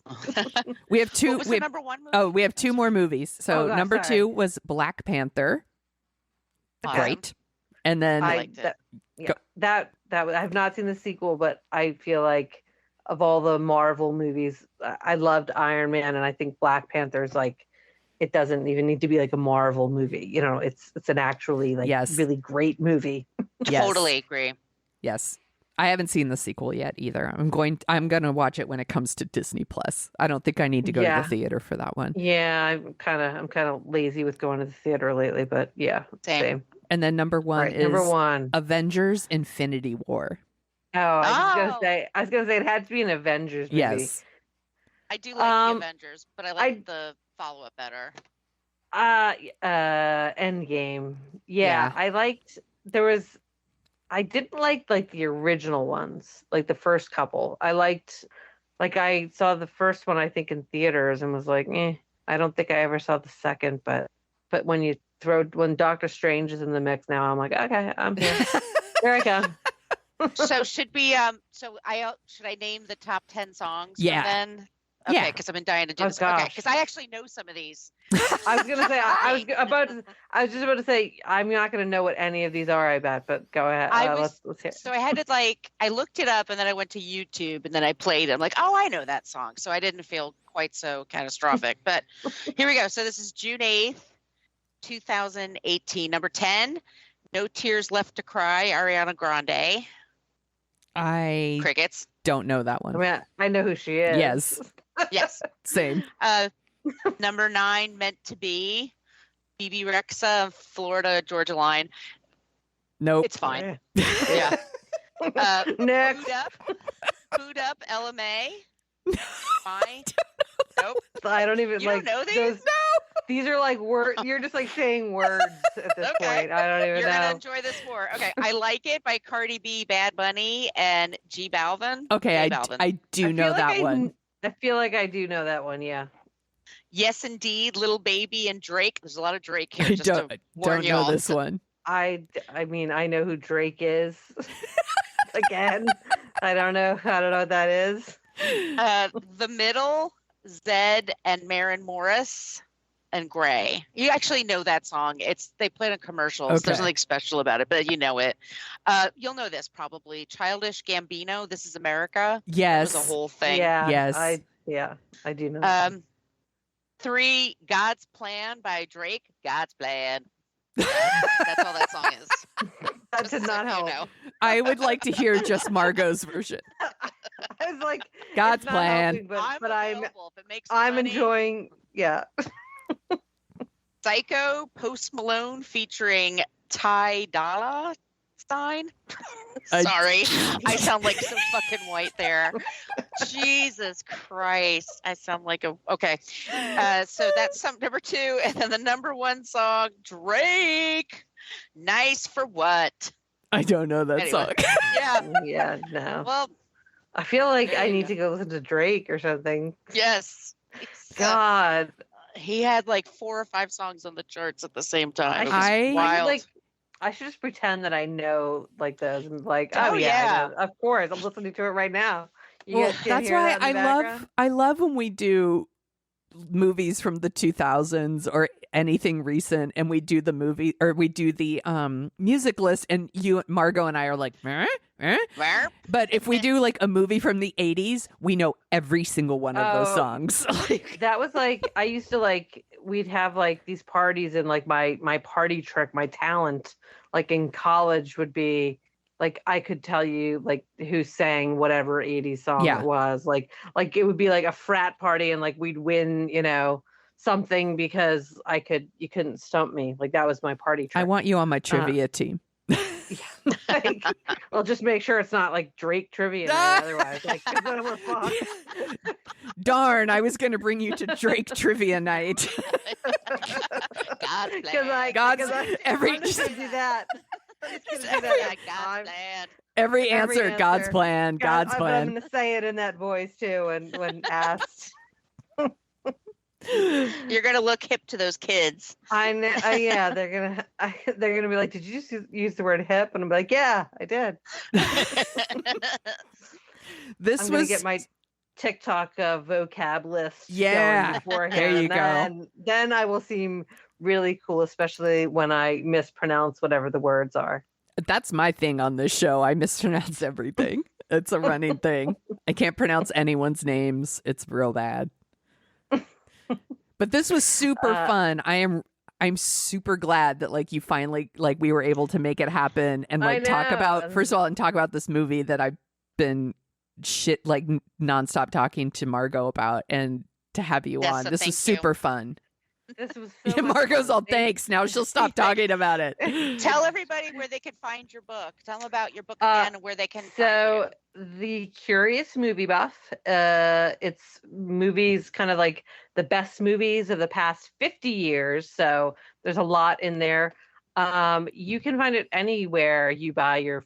We have two. What was the number one movie? Oh, we have two more movies. So number 2 was Black Panther. Great. And then I liked it. That I have not seen the sequel, but I feel like of all the Marvel movies, I loved Iron Man, and I think Black Panther is like, it doesn't even need to be like a Marvel movie. It's an actually like really great movie. Totally agree. Yes. I haven't seen the sequel yet either. I'm going to watch it when it comes to Disney Plus. I don't think I need to go to the theater for that one. Yeah, I'm kind of lazy with going to the theater lately, but same. And then number 1 is number 1, Avengers: Infinity War. Oh, I was gonna say it had to be an Avengers movie. Yes. I do like the Avengers, but I like the follow-up better. Endgame. Yeah. I didn't like the original ones, like the first couple. I saw the first one, I think, in theaters and was like, I don't think I ever saw the second, but when Doctor Strange is in the mix now, I'm like, okay, I'm here. There I go. So should we should I name the top 10 songs then? Okay, because I've been dying to do this. Gosh. Okay, because I actually know some of these. I was gonna say I was just about to say I'm not gonna know what any of these are. I bet, but go ahead. Let's hear. So I had to I looked it up and then I went to YouTube and then I played it. I'm like, oh, I know that song. So I didn't feel quite so catastrophic. But here we go. So this is June 8th, 2018. Number 10, No Tears Left to Cry, Ariana Grande. I Crickets. Don't know that one. I mean, I know who she is. Yes. Same. Number 9, Meant to Be, BB Rexa, Florida Georgia Line. Nope. It's fine. Yeah. Next. Food Up, LMA. Fine. Nope. I don't even You like don't know these? those. These are like words. You're just like saying words at this Okay. point. I don't even You're gonna know. enjoy this more. Okay, I Like It by Cardi B, Bad Bunny, and G Balvin. Okay, J Balvin. I do know that one. I feel like I do know that one. Yeah. Yes, indeed, Little Baby and Drake. There's a lot of Drake here. I Just to warn don't you know all. this one. I mean, I know who Drake is. Again, I don't know what that is. The Middle, Zed and Maren Morris and Gray. You actually know that song. They played in commercials. Okay. There's nothing special about it, but you know it. You'll know this probably. Childish Gambino, This Is America. Yes. That was a whole thing. Yeah. Yes. I do know. 3, God's Plan by Drake. God's Plan. That's all that song is. That Just did so not you help. know. I would like to hear just Margot's version. I was like, God's it's not plan. helping, I'm but I'm available if it makes money. enjoying. Yeah. Psycho, Post Malone featuring Ty Dolla Sign. Sorry, I sound like so fucking white there. Jesus Christ, I sound like a okay. So that's number 2, and then the number 1 song, Drake. Nice for what? I don't know that Anyway. song. Yeah. Yeah. No. Well, I feel like there I you need go. to go listen to Drake or something. yes. God. He had like 4 or 5 songs on the charts at the same time. It was I- wild. I should just pretend that I know like those and like, Oh, oh, yeah. I know. Of course, I'm listening to it right now. You Well, guys can that's hear why that in the background? I love when we do movies from the 2000s or anything recent, and we do the movie or we do the music list, and Margo and I are like, eh? But if we do like a movie from the 80s, we know every single one of those Oh, songs. That was like I used to like we'd have like these parties and like my party trick, my talent like in college would be like I could tell you like who sang whatever 80s song Yeah. it was. Like it would be like a frat party and like we'd win, something because you couldn't stump me. Like that was my party trick. I want you on my trivia team. Like, well, just make sure it's not like Drake trivia night, otherwise, like, 'cause then we're fucked. Darn, I was going to bring you to Drake trivia night. God's Because plan. every- I'm just gonna do that. I'm just gonna do Yeah, that. God's plan. Every answer, God's answer. plan, God's I'm plan. gonna say it in that voice too, when asked. You're gonna look hip to those kids. I know. Yeah, they're gonna be like, "Did you just use the word hip?" And I'm like, "Yeah, I did." This I'm gonna was get my TikTok vocab list. Yeah, going beforehand, there you and then I will seem really cool, especially when I mispronounce whatever the words are. That's my thing on this show. I mispronounce everything. It's a running thing. I can't pronounce anyone's names. It's real bad. But this was super fun. I'm super glad that like you finally like we were able to make it happen and like talk about first of all and talk about this movie that I've been nonstop talking to Margo about and to have you Yes, on. so This thank was super you. fun. This was Yeah, so much Margo's fun. all thanks. Now she'll stop talking about it. Tell everybody where they can find your book. Tell them about your book again and where they can So find the Curious Movie Buff, it's movies kind of like the best movies of the past 50 years. So there's a lot in there. You can find it anywhere you buy your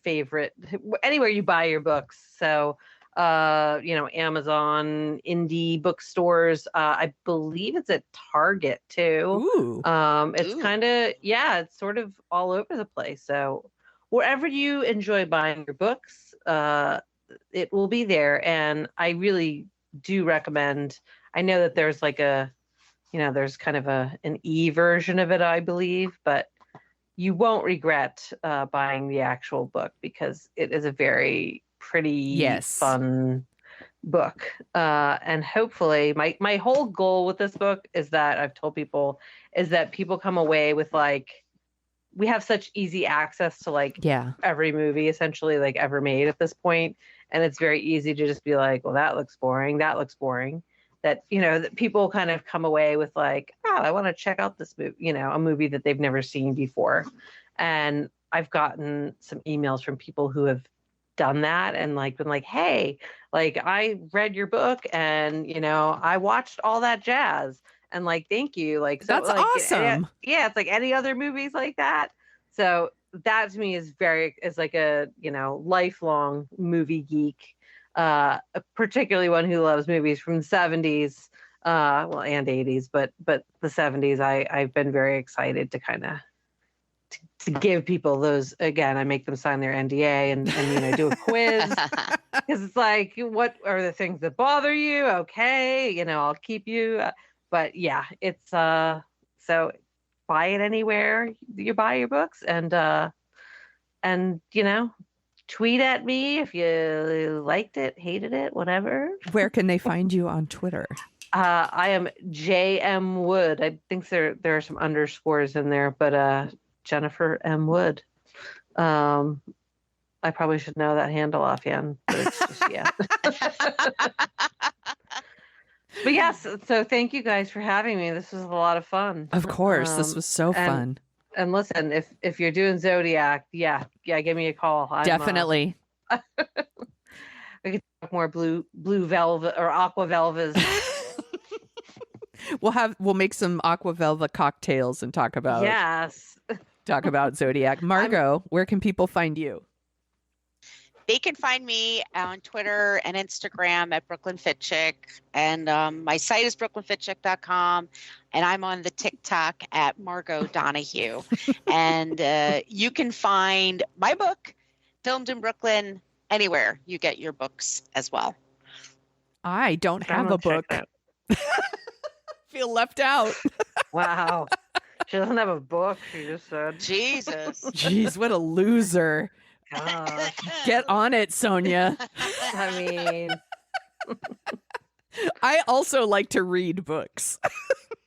books. So Amazon, indie bookstores. I believe it's at Target too. Ooh. It's Ooh. kind of, it's sort of all over the place. So wherever you enjoy buying your books, it will be there. And I really do recommend, I know that there's like there's kind of an e-version of it, I believe, but you won't regret buying the actual book because it is a very pretty fun book. And hopefully my whole goal with this book is that I've told people is that people come away with like, we have such easy access to like every movie essentially like ever made at this point. And it's very easy to just be like, well, that looks boring. That, that people kind of come away with like, oh, I want to check out this movie, a movie that they've never seen before. And I've gotten some emails from people who have done that and like been like, hey, like I read your book and I watched all that jazz and like, thank you. Like, so, That's like, awesome. Yeah, it's like any other movies like that. So that to me is like a, you know, lifelong movie geek, particularly one who loves movies from the 70s, well, and 80s, but the 70s. I've been very excited to kind of to give people those. Again, I make them sign their NDA and you know, do a quiz, because it's like, what are the things that bother you? Okay, you know, I'll keep you. But yeah, it's so buy it anywhere you buy your books, and you know, tweet at me if you liked it, hated it, whatever. Where can they find you on Twitter? I am JM Wood. I think there are some underscores in there, but Jennifer M. Wood. I probably should know that handle offhand, but it's just, yeah. But yes, so thank you guys for having me. This was a lot of fun. Of course, this was so fun. And listen, if you're doing Zodiac, yeah, give me a call. Definitely. We could talk more blue velvet or aqua velvas. We'll make some aqua velva cocktails and talk about Zodiac. Margo, where can people find you? They can find me on Twitter and Instagram at Brooklyn Fit Chick, and my site is brooklynfitchick.com, and I'm on the TikTok at Margo Donahue. And you can find my book, Filmed in Brooklyn, anywhere you get your books as well. I don't have a book. Feel left out. Wow. She doesn't have a book, she just said. Jesus. Jeez, what a loser. Gosh. Get on it, Sonia. I mean, I also like to read books.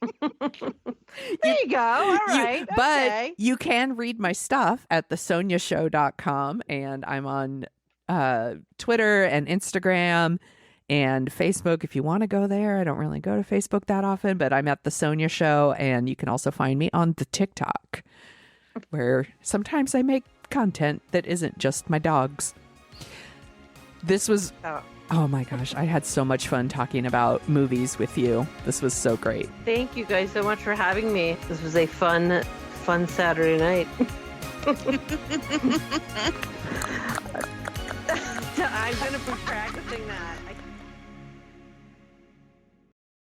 There you go. All right. But you can read my stuff at thesoniashow.com, and I'm on Twitter and Instagram and Facebook if you want to go there. I don't really go to Facebook that often, but I'm at The Sonia Show, and you can also find me on the TikTok, where sometimes I make content that isn't just my dogs. This was oh my gosh, I had so much fun talking about movies with you. This was so great. Thank you guys so much for having me. This was a fun Saturday night. I'm gonna be practicing that.